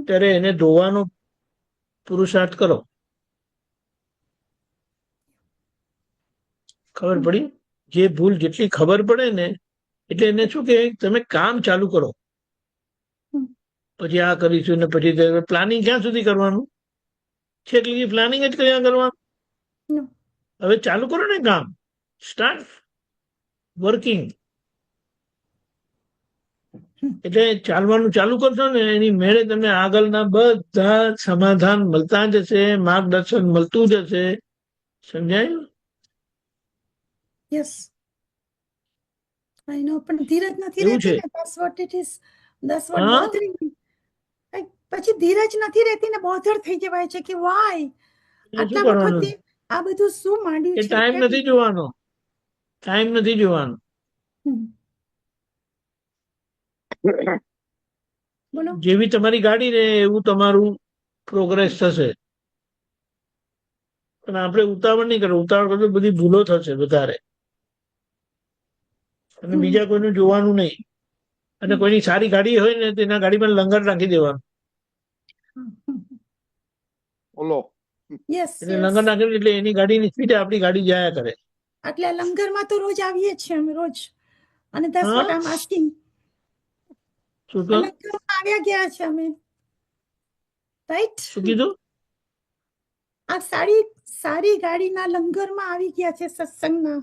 ત્યારે એને ધોવાનો પુરુષાર્થ કરો. ખબર પડી? જે ભૂલ જેટલી ખબર પડે ને એટલે એને શું કે તમે કામ ચાલુ કરો. પછી આ કરીશું ને પછી પ્લાનિંગ ક્યાં સુધી કરવાનું છે? એટલે પ્લાનિંગ જ ક્યાં કરવાનું? હવે ચાલુ કરો ને કામ, સ્ટાર્ટ વર્કિંગ. એટલે ચાલવાનું ચાલુ કરશો ને એની મેળે તમને આગળના બધા સમાધાન મળતા જશે, માર્ગદર્શન મળતું જશે. સમજાયું?
યસ, આઈ નો. પણ ધીરજ નથી
એવું છે.
રહેતી ને, that's what it is. That's what bothering me. પછી ધીરજ નથી રહેતી ને બોધર થઈ જવાય છે કે વાય આટલા વખતે આ બધું શું માંડ્યું
એ
છે.
ટાઈમ નથી જોવાનો, ટાઈમ નથી જોવાનો.
બોલો.
જેવી તમારી ગાડી ને એવું તમારું પ્રોગ્રેસ થશે. પણ આપણે ઉતાવળ નહીં કરો. ઉતાવળ કરતો બધી ભૂલો થશે વધારે, અને બીજા કોઈનું જોવાનું નહીં. અને કોઈની સારી ગાડી હોય ને તેના ગાડીમાં લંગર નાખી દેવાનું.
બોલો.
યસ,
એટલે લંગર નાખે એટલે એની ગાડીની સ્પીડે આપણી ગાડી જાયા કરે.
એટલે લંગરમાં તો રોજ આવીએ છીએ અમે રોજ, અને that's what I'm asking.
શું કહો?
લંગરમાં આવ્યા ગયા છે અમે, રાઈટ?
શું કીધું?
આ સારી ગાડીના લંગરમાં આવી ગયા છે સત્સંગના.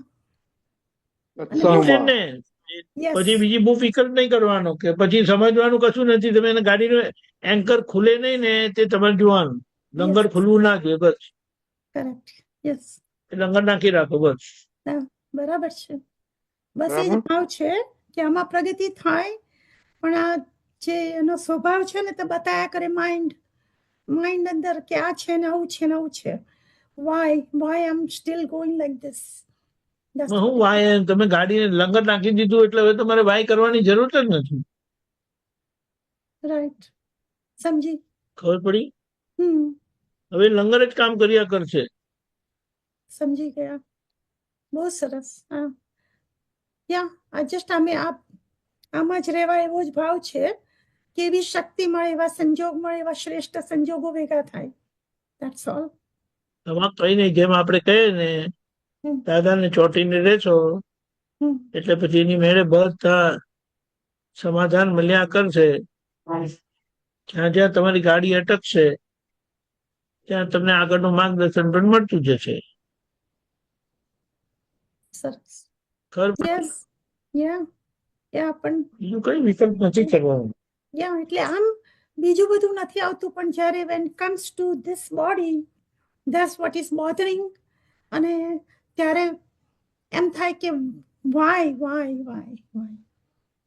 પછી બીજી બહુ ફિકર નહીં કરવાનો, કે પછી સમજવાનું કશું નથી. તમે એને ગાડીનું એન્કર ખુલે નહીં ને તે તમારે જોવાનું. લંગર ખુલવું ના જોઈએ, બસ.
કરેક્ટ. યસ,
લંગર નાખી રાખો, બસ.
બરાબર છે. બસ એ જ ભાવ છે કે આમાં પ્રગતિ થાય, પણ આ જે એનો સ્વભાવ છે ને તે બતાયા કરે માઇન્ડ અંદર કે આ છે ને આવું છે ને આવું છે. વાય આમ સ્ટીલ ગોઈંગ લાઈક ધીસ.
હું વાય? તમે ગાડીને લંગર નાખી દીધું એટલે હવે તમારે વાય કરવાની જરૂર જ નથી.
રાઈટ, સમજી.
ખબર પડી? હવે લંગર જ કામ કર્યા કરશે.
સમજી ગયા. બહુ સરસ. હા, યા જસ્ટ આમાં જ રહેવા એવો જ ભાવ છે કે એવી શક્તિ મળે, એવા સંજોગ મળે, એવા શ્રેષ્ઠ સંજોગો ભેગા થાય. That's all.
તમારે કઈ નહીં, જેમ આપણે કહીએ ને દાદાને ચોટીને રહેશો એટલે પછી એની મેળે બધા સમાધાન મળ્યા કરશે. જ્યાં જ્યાં તમારી ગાડી અટકશે ત્યાં તમને આગળનું માર્ગદર્શન પણ મળતું જશે.
સરસ.
ખબર?
પણ
બીજું કઈ વિકલ્પ નથી કરવાનું.
એટલે આમ બીજું બધું નથી આવતું, પણ જ્યારે when comes to this body, that's what is bothering. અને ત્યારે એમ થાય કે વાય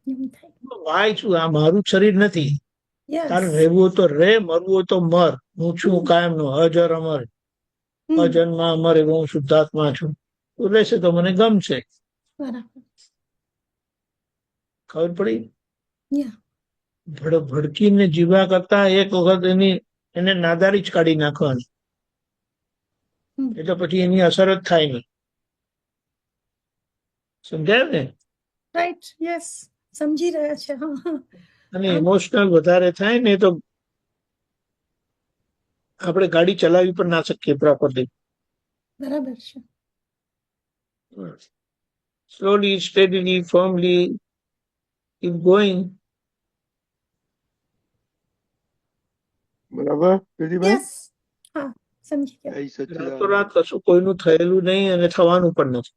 એમ થાય.
વાય શું? આ મારું શરીર નથી. તારે રહેવું હોય તો રે, મરવું હોય તો મર. હું છું કાયમ નો અજર અમર, અજન્મ અમર એવો હું શુદ્ધાત્મા છું. તું રહેશે તો મને ગમશે. ખબર પડી? ભડકીને જીવા કરતા એક વખત એને નાદારી જ કાઢી નાખવાની, એટલે પછી એની અસર જ થાય નહીં. સમજાય ને?
રાઈટ. યસ, સમજી રહ્યા છે.
અને ઇમોશનલ વધારે થાય ને તો આપણે ગાડી ચલાવી પણ ના શકીએ પ્રોપરલી.
બરાબર છે.
Slowly, steadily, ફર્મલી keep going.
બરાબર પેઢીભાઈ?
યસ, હા, સમજી ગયા.
જય સચ્ચિદાનંદ.
રાતોરાત કશું કોઈનું થયેલું નહીં અને થવાનું પણ નથી.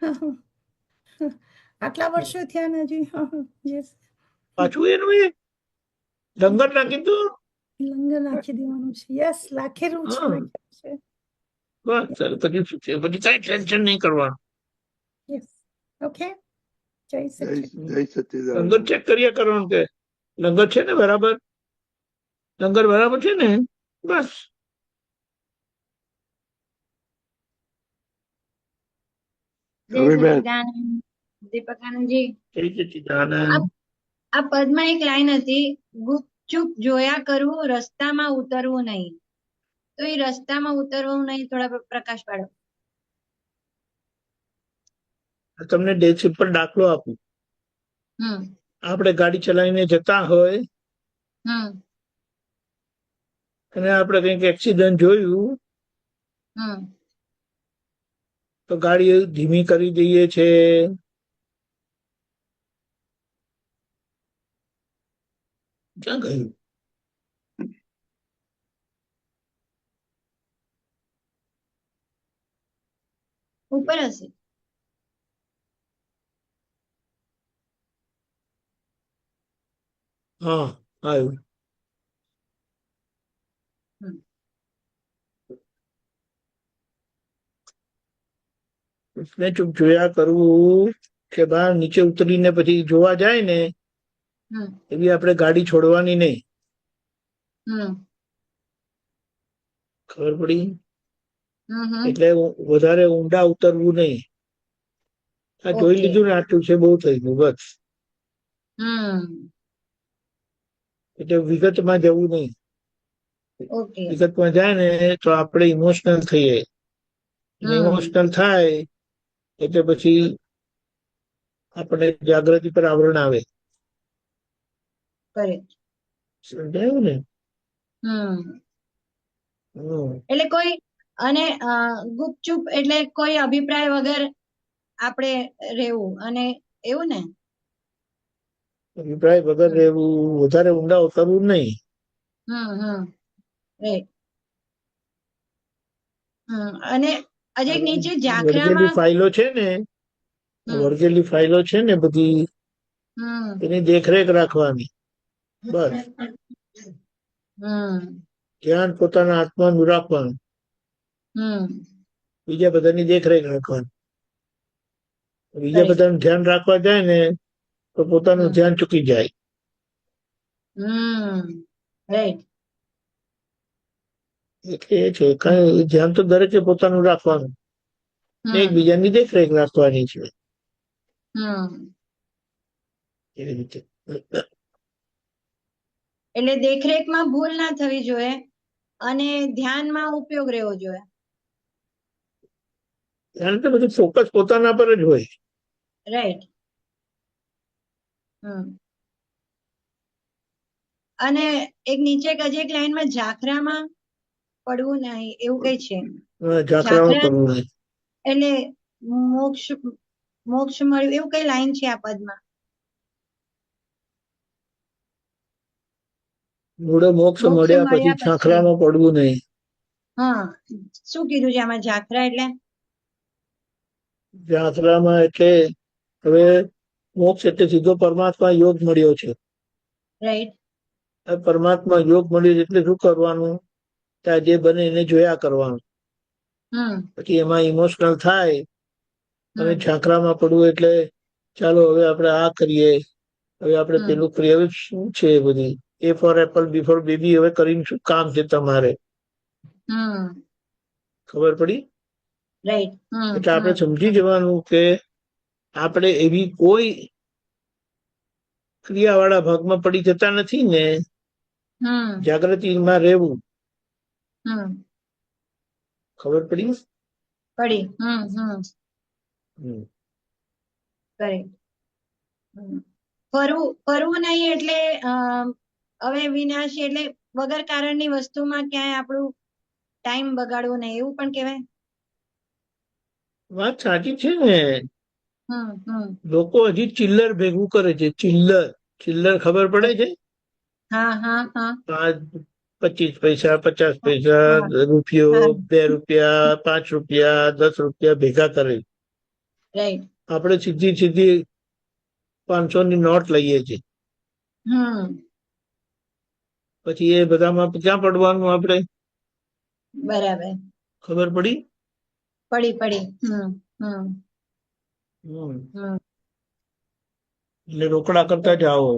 હા, હા. આટલા વર્ષો થયા ને હજી. હા, હા, યસ.
પાછું એનું એ લંગર નાખી દો.
લંગર નાખી દેવાનું છે. યસ, લાખેલું છે,
હા.
નાખેલું છે.
બસ ચાલો, પછી શું છે? પછી કઈ ટેન્શન નહીં કરવાનું.
Yes, okay. જય
જય
સચ્ચિદાનંદ.
જય સચ્ચિદાનંદ.
લંગર ચેક કર્યા કરવાનું કે લંગર છે ને બરાબર, લંગર બરાબર છે ને, બસ.
જય
રવિબેન.
સચ્ચિદાનંદ. દીપકાનંદજી,
જય સચ્ચિદાનંદ.
આ પદમાં એક લાઈન હતી, ગુપચુપ જોયા કરવું, રસ્તામાં ઉતરવું નહીં. તો એ રસ્તામાં ઉતરવું નહીં થોડા પ્રકાશ પાડો.
તમને ડેટ પર દાખલો આપું.
હમ
આપણે ગાડી ચલાવીને જતા હોય
હમ
અને આપણે કંઈક એક્સિડન્ટ જોયું
હમ
તો ગાડી ધીમી કરી દઈએ છે. ક્યાં ગયું?
ઉપર હશે.
હા, આવ્યું.
હમ.
એટલે ચૂપ જોયા કરવું કે બહાર નીચે ઉતરીને પછી જોવા જાય ને
હમ
એવી આપણે ગાડી છોડવાની નહીં.
હમ
ખબર પડી?
હમ
એટલે વધારે ઊંડા ઉતરવું નહીં. આ જોઈ
ઓકે.
લીધું ને આટલું છે, બહુ થઈ ગયું, બસ.
હમ
એટલે વિગતમાં જવું નહીં.
ઓકે.
વિગતમાં જાય ને તો આપણે ઇમોશનલ થઈએ. ઇમોશનલ થાય એટલે પછી આપણે જાગૃતિ પર આવરણ આવે.
કરેક્ટ.
સમજાયું ને?
હમ
હમ.
એટલે કોઈ અને ગુપચુપ એટલે કોઈ અભિપ્રાય વગર આપણે રહેવું અને એવું ને.
અભિપ્રાય વગર રહેવું, વધારે ઊંડા ઉતરવું નહીં.
હમ રાઈટ. અને હજી એક નીચે
વળગેલી
ઝાખરામાં
ફાઇલો છે ને, વળગેલી ફાઇલો છે ને બધી,
હમ
એની દેખરેખ રાખવાની. બસ.
હમ
ધ્યાન પોતાના આત્માનું રાખવાનું,
હમ
બીજા બધાની દેખરેખ રાખવાની. બીજા
Correct.
બધાનું ધ્યાન રાખવા જાય ને તો પોતાનું ધ્યાન ચૂકી જાય.
રાઈટ.
એટલે એ છે, કઈ ધ્યાન તો દરેકે પોતાનું રાખવાનું, ને એકબીજાની દેખરેખ રાખવાની છે. એવી રીતે.
એટલે દેખરેખમાં ભૂલ ના થવી જોઈએ અને ધ્યાનમાં ઉપયોગ રહેવો જોઈએ.
ધ્યાન તો બધું ફોકસ પોતાના પર જ હોય.
રાઈટ. અને એક નીચે હજી એક લાઈનમાં ઝાખરામાં પડવું નહીં એવું કઈ છે.
ઝાકરામાં કરવું નહીં.
એટલે મોક્ષ મોક્ષ મળ્યું એવું કઈ લાઈન છે આ પદમાં.
મૂળે મોક્ષ મળ્યા પછી ઝાંખરામાં પડવું નહીં.
હા, શું કીધું છે આમાં ઝાખરા એટલે?
ઝાંખરામાં એટલે હવે મોક્ષ એટલે સીધો પરમાત્મા યોગ મળ્યો છે.
રાઈટ.
પરમાત્મા યોગ મળ્યો એટલે શું કરવાનું? ત્યાં જે બને એને જોયા કરવાનું. પછી એમાં ઇમોશનલ થાય અને ઝાંખરામાં પડવું એટલે ચાલો હવે આપણે આ કરીએ, હવે આપણે પેલું કરીએ. હવે શું છે બધી A for apple B for baby હવે કરીને શું કામ છે તમારે? ખબર પડી?
રાઈટ.
એટલે આપણે સમજી જવાનું કે આપણે એવી કોઈ ક્રિયાવાળા ભાગમાં પડી જતા નથી ને, જાગૃતિમાં રહેવું. ખબર પડી?
પડી. કરેક્ટ. ફરવું નહીં એટલે હવે વિનાશી એટલે વગર કારણની વસ્તુમાં ક્યાંય આપણું ટાઈમ બગાડવું નહીં, એવું પણ કહેવાય.
વાત સાચી છે ને.
હમ હમ
લોકો હજી ચિલ્લર ભેગું કરે છે. ચિલ્લર ચિલ્લર ખબર પડે છે?
હા હા હા
25 પૈસા, 50 પૈસા,
હા
રૂપિયો,
હા
2 રૂપિયા, 5 રૂપિયા, 10 રૂપિયા ભેગા કરે.
રાઈટ.
આપણે સીધી સીધી 500 ની નોટ લઈએ છીએ.
હમ
પછી એ બધામાં ક્યાં પડવાનું આપણે?
બરાબર.
ખબર પડી?
પડી પડી. હમ હમ
હમ.
હમ
એટલે રોકડા કરતા જાઓ.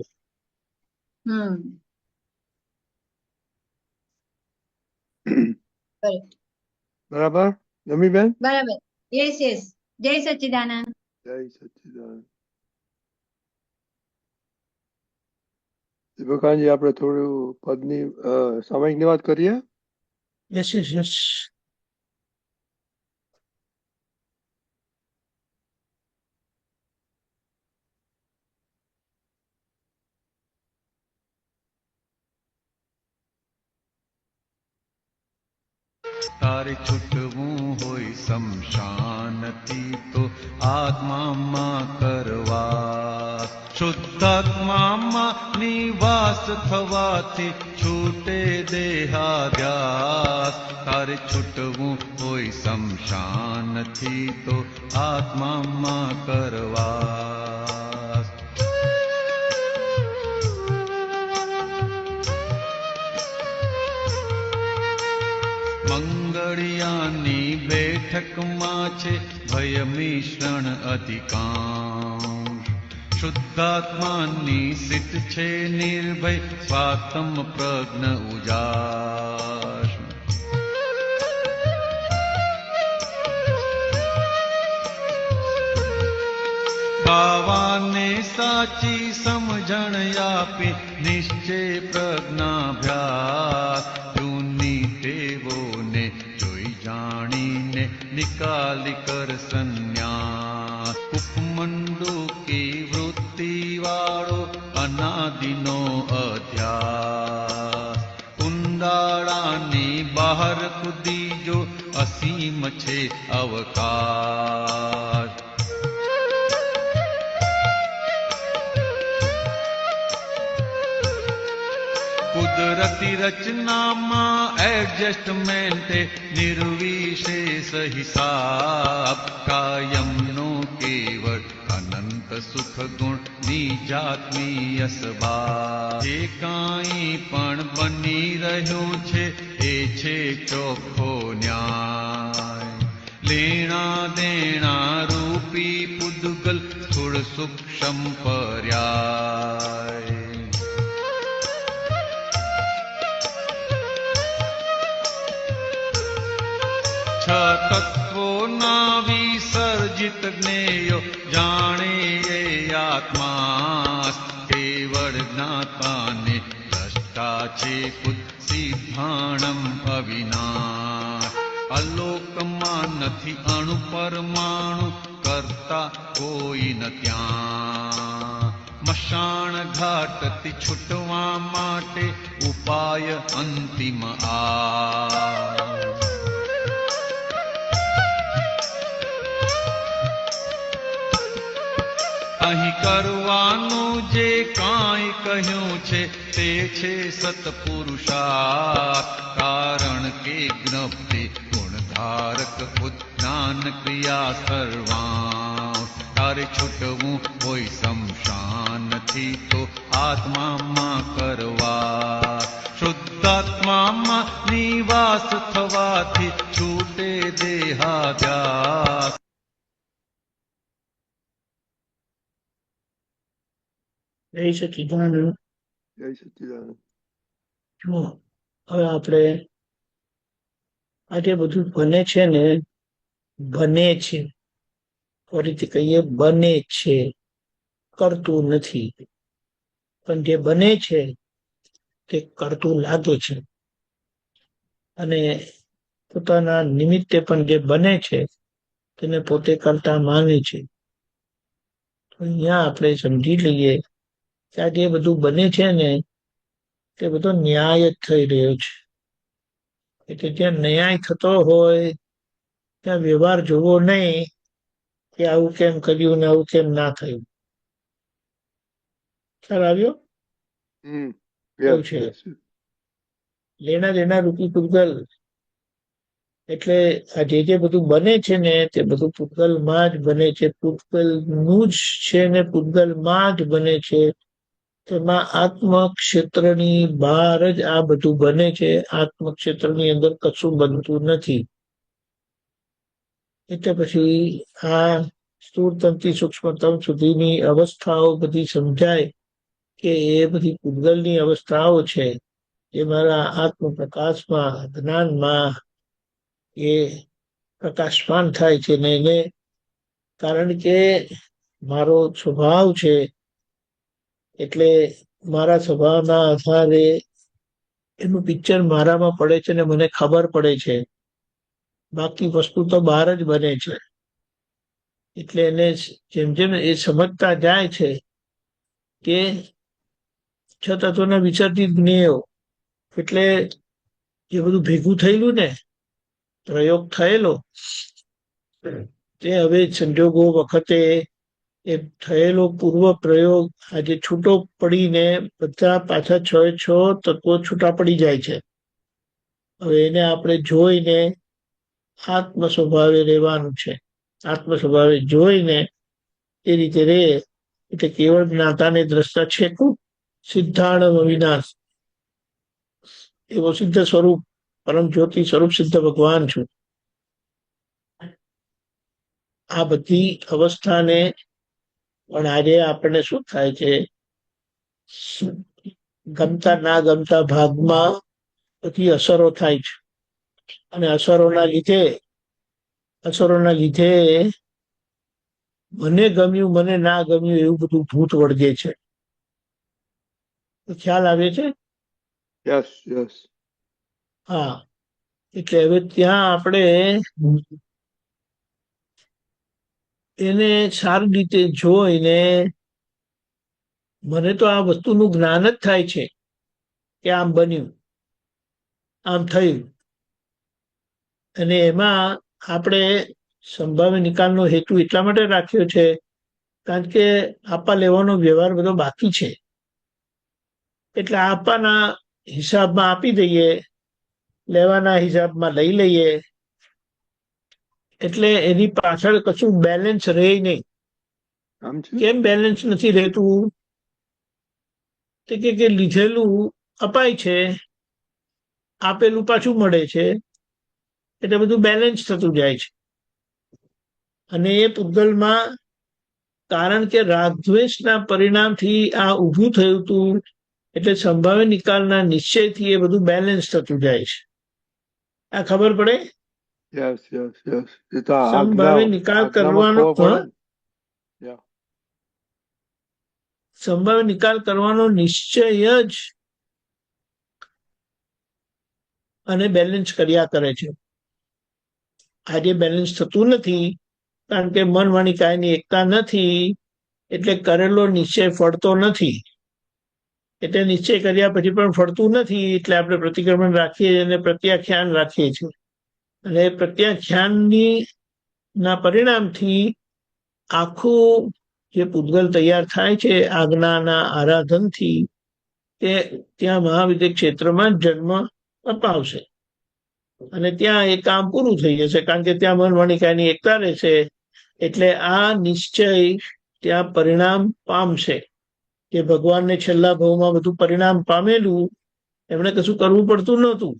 હમ
બરાબર નમીબેન?
બરાબર. Yes yes. જય સચ્ચિદાનંદ.
જય સચ્ચિદાનંદ. દીપકાનજી, આપણે થોડું પદની સામાયિકની વાત કરીએ.
Yes yes yes.
તારે છૂટવું હોય શમશાનથી તો આત્મામાં કરવા, શુદ્ધાત્મામાં નિવાસ થવાથી છૂટે દેહાદ્યાસ. તારે છૂટવું હોય શમશાનથી તો આત્મામાં કરવા. મંગળિયાની બેઠકમાં છે ભય મિશ્રણ અધિકાંશ, શુદ્ધાત્માની સિદ્ધ છે નિર્ભય સ્વાતમ પ્રજ્ઞ ઉજાસ. બાવાને સાચી સમજણ આપી નિશ્ચય પ્રજ્ઞાભ્યાસ, જૂની ટેવોને જોઈ જાણીને નિકાલી કર સંન્યાસ. ઉપમંડુકી વૃત્તિ વાળો અનાદિનો અધ્યાસ, કુંડાળાની બહાર કૂદી જો અસીમ છે અવકાશ. કુદરતી રચનામાં એડજસ્ટમેન્ટ નિર્વિશેષ હિસાબ, કાયમનો કેવળ અનંત સુખ ગુણ નિજાત્મીય સ્વભાવ. જે કાંઈ પણ બની રહ્યું છે એ છે ચોખ્ખો ન્યાય, લેણા દેણા રૂપી પૂદગલ સ્થૂળ સૂક્ષ્મ પર્યાય. છ તત્વોના વિસર્જિત જ્ઞેયો જાણે એ આત્મા, કેવળ જ્ઞાતાને દ્રષ્ટા છે ખુદ સિદ્ધાણમ અવિનાશ. અલોકમાં નથી અણુ પરમાણુ કરતા કોઈ ન ત્યાં, મશાણ ઘાટથી છૂટવા માટે ઉપાય અંતિમ આ. અહીં કરવાનું જે કાંઈ કહ્યું છે તે છે સત્પુરુષાર્થ, કારણ કે જ્ઞપ્તિ ગુણધારક ખુદ જ્ઞાન ક્રિયા સર્વાં. તારે છૂટવું હોય શમશાનથી તો આત્મામાં કરવા, શુદ્ધાત્મામાં નિવાસ થવાથી છૂટે દેહાદ્યાસ.
જય સચ્ચિદાનંદ.
જય સચ્ચિદાનંદ.
જુઓ, હવે આપણે આજે બધું બને છે ને, બને છે, ફરીથી કહીએ બને છે, કરતું નથી. પણ જે બને છે તે કરતું લાગે છે, અને પોતાના નિમિત્તે પણ જે બને છે તેને પોતે કરતા માને છે. તો અહીંયા આપણે સમજી લઈએ કે આ જે બધું બને છે ને તે બધો ન્યાય જ થઈ રહ્યો છે. એટલે જ્યાં ન્યાય થતો હોય ત્યાં વ્યવહાર જોવો નહીં કે આવું કેમ કર્યું ને આવું કેમ ના થયું. ખ્યાલ આવ્યો?
હમ
એવું
યસ
છે.
યસ
લેણા દેણા રૂપી પૂતગલ. એટલે આ જે બધું બને છે ને તે બધું પૂતગલમાં જ બને છે. પૂતગલનું જ છે ને પૂતગલમાં જ બને છે. તેમાં આત્મ ક્ષેત્રની બહાર જ આ બધું બને છે. આત્મ ક્ષેત્રની અંદર કશું બનતું નથી. એટલે પછી આ સ્થૂળ તંત્રી સૂક્ષ્મતમ સુધીની અવસ્થાઓ બધી સમજાય કે એ બધી પૂતગલની અવસ્થાઓ છે. એ મારા આત્મ પ્રકાશમાં જ્ઞાનમાં એ પ્રકાશમાન થાય છે ને એને કારણ કે મારો સ્વભાવ છે એટલે મારા સ્વભાવના આધારે એનું પિક્ચર મારામાં પડે છે ને મને ખબર પડે છે. બાકી વસ્તુ તો બહાર જ બને છે. એટલે એને જેમ જેમ એ સમજતા જાય છે કે છ તત્વોના વિસર્જિત જ્ઞેયો એટલે જે બધું ભેગું થયેલું ને પ્રયોગ થયેલો તે હવે સંજોગો વખતે એ થયેલો પૂર્વ પ્રયોગ આજે છૂટો પડીને બધા પાછા છ તત્વો છૂટા પડી જાય છે. હવે એને આપણે જોઈને આત્મ સ્વભાવે રહેવાનું છે. આત્મ સ્વભાવે જોઈને એ રીતે રહે એટલે કેવળ જ્ઞાતાને દ્રષ્ટા છે સિદ્ધાણમ અવિનાશ એવો સિદ્ધ સ્વરૂપ પરમ જ્યોતિ સ્વરૂપ સિદ્ધ ભગવાન છું. આ બધી અવસ્થાને પણ આજે આપણને શું થાય છે ગમતા ના ગમતા ભાગમાં બધી અસરો થાય છે. અને અસરોના લીધે મને ગમ્યું મને ના ગમ્યું એવું બધું ભૂત વળગે છે. ખ્યાલ આવે છે?
યસ યસ
હા. એટલે હવે ત્યાં આપણે એને સારી રીતે જોઈને મને તો આ વસ્તુનું જ્ઞાન જ થાય છે કે આમ બન્યું આમ થયું. અને એમાં આપણે સંભાવ્ય નિકાલનો હેતુ એટલા માટે રાખ્યો છે કારણ કે આપવા લેવાનો વ્યવહાર બધો બાકી છે. એટલે આપવાના હિસાબમાં આપી દઈએ, લેવાના હિસાબમાં લઈ લઈએ. એટલે એની પાછળ કશું બેલેન્સ રહે નહીં. કેમ બેલેન્સ નથી રહેતું? કે લીધેલું અપાય છે, આપેલું પાછું મળે છે. એટલે બધું બેલેન્સ થતું જાય છે. અને એ પૂતગલમાં કારણ કે રાગદ્વેષના પરિણામથી આ ઊભું થયું હતું એટલે સંભાવ્ય નિકાલના નિશ્ચયથી એ બધું બેલેન્સ થતું જાય છે. આ ખબર પડે?
યસ યસ યસ એ તો
સંભાવ્ય નિકાલ કરવાનો સંભાવ્ય નિકાલ કરવાનો નિશ્ચય જ અને બેલેન્સ કર્યા કરે છે. આજે બેલેન્સ થતું નથી કારણ કે મન વાણી કાયની એકતા નથી એટલે કરેલો નિશ્ચય ફળતો નથી. એટલે નિશ્ચય કર્યા પછી પણ ફળતું નથી એટલે આપણે પ્રતિક્રમણ રાખીએ અને પ્રત્યાખ્યાન રાખીએ છીએ. અને પ્રત્યાખ્યાનની ના પરિણામથી આખું જે પૂતગલ તૈયાર થાય છે આજ્ઞાના આરાધનથી તે ત્યાં મહાવિદ્ય ક્ષેત્રમાં જન્મ અપાવશે. અને ત્યાં એ કામ પૂરું થઈ જશે કારણ કે ત્યાં મન વાણી કાયની એકતા રહેશે. એટલે આ નિશ્ચય ત્યાં પરિણામ પામશે. કે ભગવાનને છેલ્લા ભાવમાં બધું પરિણામ પામેલું એમણે કશું કરવું પડતું નહોતું.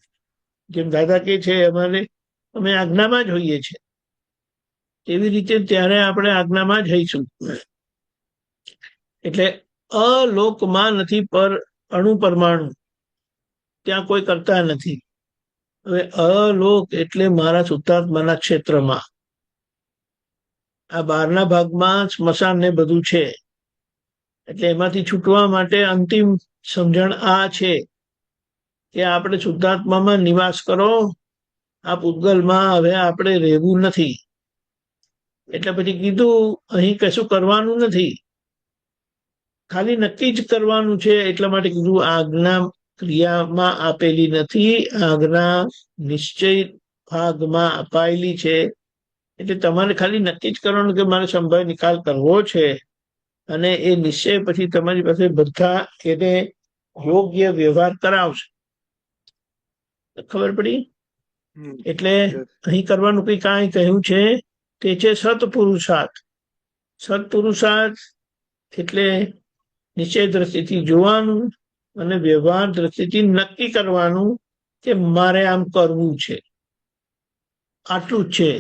જેમ દાદા કે છે અમે આજ્ઞામાં જ હોઈએ છીએ એવી રીતે ત્યારે આપણે આજ્ઞામાં જ હઈશું. એટલે અલોકમાં નથી પર અણુ પરમાણુ ત્યાં કોઈ કરતા નથી. હવે અલોક એટલે મારા શુદ્ધાત્માના ક્ષેત્રમાં આ બહારના ભાગમાં સ્મશાન ને બધું છે. એટલે એમાંથી છૂટવા માટે અંતિમ સમજણ આ છે કે આપણે શુદ્ધાત્મામાં નિવાસ કરો. આ પૂતગલમાં હવે આપણે રહેવું નથી. એટલે પછી કીધું અહીં કશું કરવાનું નથી, ખાલી નક્કી જ કરવાનું છે. એટલા માટે કીધું આજ્ઞા ક્રિયામાં આપેલી નથી, આજ્ઞા નિશ્ચય ભાગમાં અપાયેલી છે. એટલે તમારે ખાલી નક્કી જ કરવાનું કે મારે સંભાવ્ય નિકાલ કરવો છે, અને એ નિશ્ચય પછી તમારી પાસે બધા એને યોગ્ય વ્યવહાર કરાવશે. ખબર પડી? એટલે અહીં કરવાનું કઈ કાંઈ કહ્યું છે તે છે સત્પુરુષાર્થ. સત્પુરુષાર્થ એટલે નિશ્ચય દ્રષ્ટિથી જોવાનું અને વ્યવહાર દ્રષ્ટિથી નક્કી કરવાનું કે મારે આમ કરવું છે. આટલું જ છે.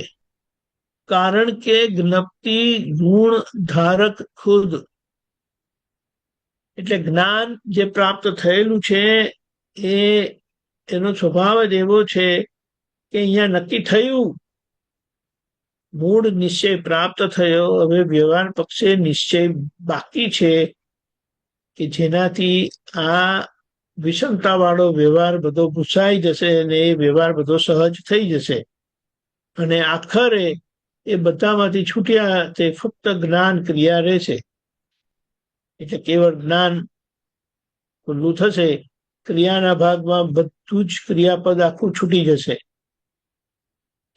કારણ કે જ્ઞપ્તિ ગુણ ધારક ખુદ, એટલે જ્ઞાન જે પ્રાપ્ત થયેલું છે એ એનો સ્વભાવ જ એવો છે કે અહીંયા નક્કી થયું, મૂળ નિશ્ચય પ્રાપ્ત થયો, હવે વ્યવહાર પક્ષે નિશ્ચય બાકી છે કે જેનાથી આ વિષમતા વાળો વ્યવહાર બધો ભૂસાઈ જશે અને એ વ્યવહાર બધો સહજ થઈ જશે. અને આખરે એ બધામાંથી છૂટ્યા તે ફક્ત જ્ઞાન ક્રિયા રહેશે. એટલે કેવળ જ્ઞાન ખુલ્લું થશે, ક્રિયાના ભાગમાં બધું જ ક્રિયાપદ આખું છૂટી જશે.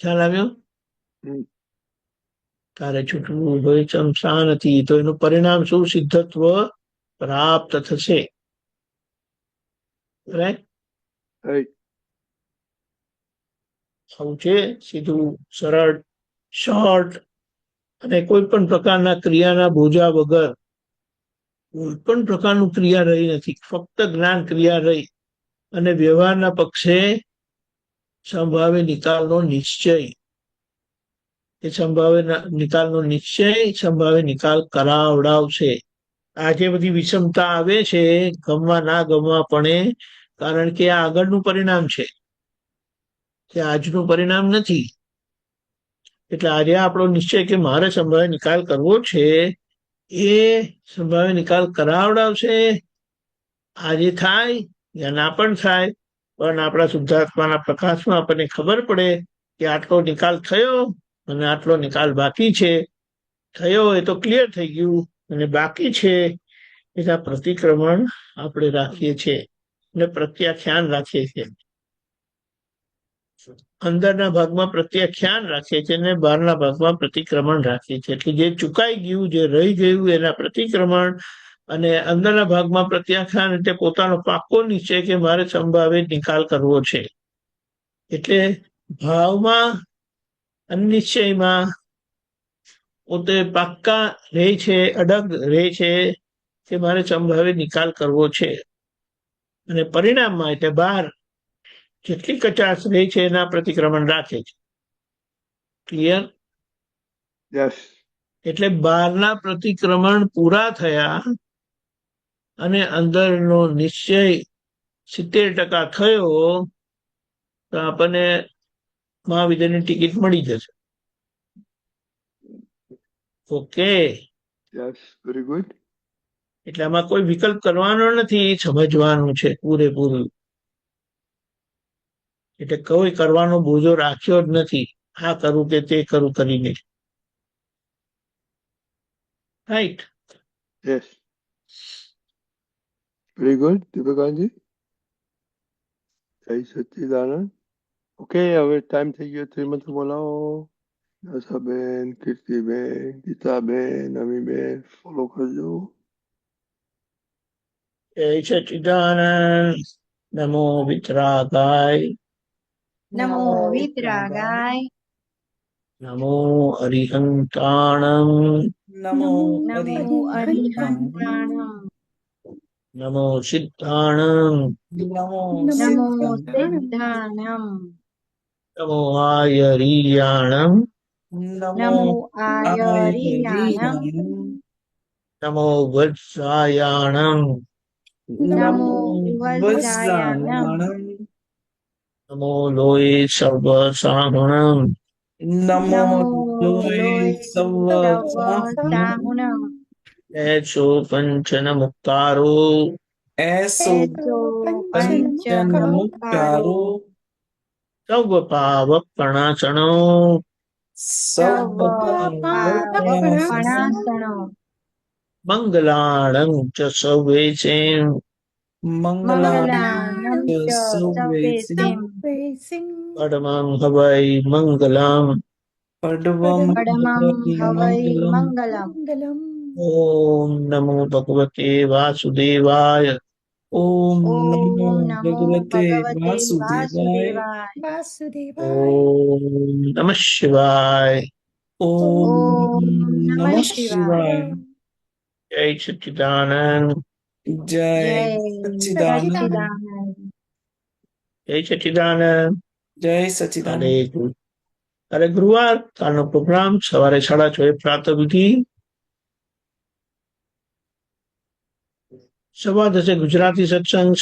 ખ્યાલ આવ્યો? તારે છૂટવું હોય ચમસા નથી તો એનું પરિણામ શું? સિદ્ધત્વ પ્રાપ્ત થશે. આવું છે સીધું, સરળ, શોર્ટ, અને કોઈ પણ પ્રકારના ક્રિયાના બોજા વગર. કોઈ પણ પ્રકારનું ક્રિયા રહી નથી, ફક્ત જ્ઞાન ક્રિયા રહી, અને વ્યવહારના પક્ષે સંભાવે નિકાલનો નિશ્ચય. એ સંભાવે નિકાલનો નિશ્ચય સંભાવે નિકાલ કરાવડાવશે. આ જે બધી વિષમતા આવે છે, ગમવા ના ગમવા પણ, કારણ કે આ આગળનું પરિણામ છે, તે આજનું પરિણામ નથી. એટલે આજે આપણો નિશ્ચય કે મારે સંભાવે નિકાલ કરવો છે, એ સંભાવે નિકાલ કરાવડાવશે. આજે થાય યા ના પણ થાય, પણ આપણા શુદ્ધાત્માના પ્રકાશમાં આપણને ખબર પડે કે આટલો નિકાલ થયો અને આટલો નિકાલ બાકી છે. થયો એ તો ક્લિયર થઈ ગયું, અને બાકી છે એના પ્રતિક્રમણ આપણે રાખીએ છીએ અને પ્રત્યાખ્યાન રાખીએ છીએ. અંદરના ભાગમાં પ્રત્યાખ્યાન રાખીએ છીએ અને બહારના ભાગમાં પ્રતિક્રમણ રાખીએ છીએ. એટલે જે ચુકાઈ ગયું, જે રહી ગયું એના પ્રતિક્રમણ, અને અંદરના ભાગમાં પ્રત્યાખ્યાન એટલે પોતાનો પાક્કો નિશ્ચય કે મારે સંભાવે નિકાલ કરવો છે. એટલે ભાવમાં અને નિશ્ચયમાં પોતે પાક્કા રહે છે, અડગ રહે છે કે મારે સંભાવે નિકાલ કરવો છે. અને પરિણામમાં એટલે બહાર જેટલી કચાશ રહે છે એના પ્રતિક્રમણ રાખે છે. ક્લિયર? એટલે બહારના પ્રતિક્રમણ પૂરા થયા અને અંદરનો નિશ્ચય 70% થયો તો આપણને મહાવિદ્યાની ટિકિટ મળી જશે. Okay,
very good.
એટલે આમાં કોઈ વિકલ્પ કરવાનો નથી, સમજવાનું છે પૂરેપૂરું. એટલે કોઈ કરવાનો બોજો રાખ્યો જ નથી, આ કરું કે તે કરું કરીને. રાઈટ?
યસ, વેરી ગુડ દીપકાનજી. જય સચ્ચિદાનંદ. ઓકે, હવે ટાઈમ થઈ ગયો. શ્રીમંત બોલાવો. દશાબેન, કીર્તિબેન, ગીતાબેન, અમીબેન, ફોલો કરજો.
જય સચ્ચિદાનંદ. નમો વિતરાગાય.
નમો વિતરાગાય.
નમો અરિહંતાણમ.
નમો
નમો અરિહંતાણમ.
નમો સિદ્ધાણમ.
નમો
નમો સિદ્ધાણમ.
નમો આયરિયાણમ.
નમો આયરિયાણમ.
નમો વત્સાયાણમ.
નમો વજ્રાયાણમ.
નમો લોય સર્વ સાહુણમ.
નમો
સર્વ સાહુણમ.
એસો પંચન મુક્તારો.
એસો પંચન મુક્તારો.
સર્વ પાવક પ્રણાસણો.
સર્વ
પાપણાસણો.
મંગલાણં ચ સર્વેષે.
મંગલાનાં
સૌવે સિમ
સિંહ
પરમં હવૈ મંગલમ.
પડવમ
પડમમ હવૈ
મંગલમ.
મંગલમ.
મંગલમ.
ઓમ નમો ભગવતે વાસુદેવાય.
ઓમ
ઓમ
નમો
નમો
ભગવતે
ભગવતે
વાસુદેવાય.
વાસુદેવાય.
વાસુદેવાય.
ઓમ નમઃ શિવાય.
ઓમ
ઓમ
નમઃ
નમઃ
શિવાય.
જય સચ્ચિદાનંદ.
જય
જય
સચ્ચિદાનંદ.
સચ્ચિદાનંદ.
જય સચ્ચિદાનંદ.
જય
હરે
સચ્ચિદાનંદ.
ગુરુ. તારે ગુરુવાર કાલનો પ્રોગ્રામ સવારે 6:30 પ્રાતઃ વિધિ. સવા 10 ગુજરાતી સત્સંગ.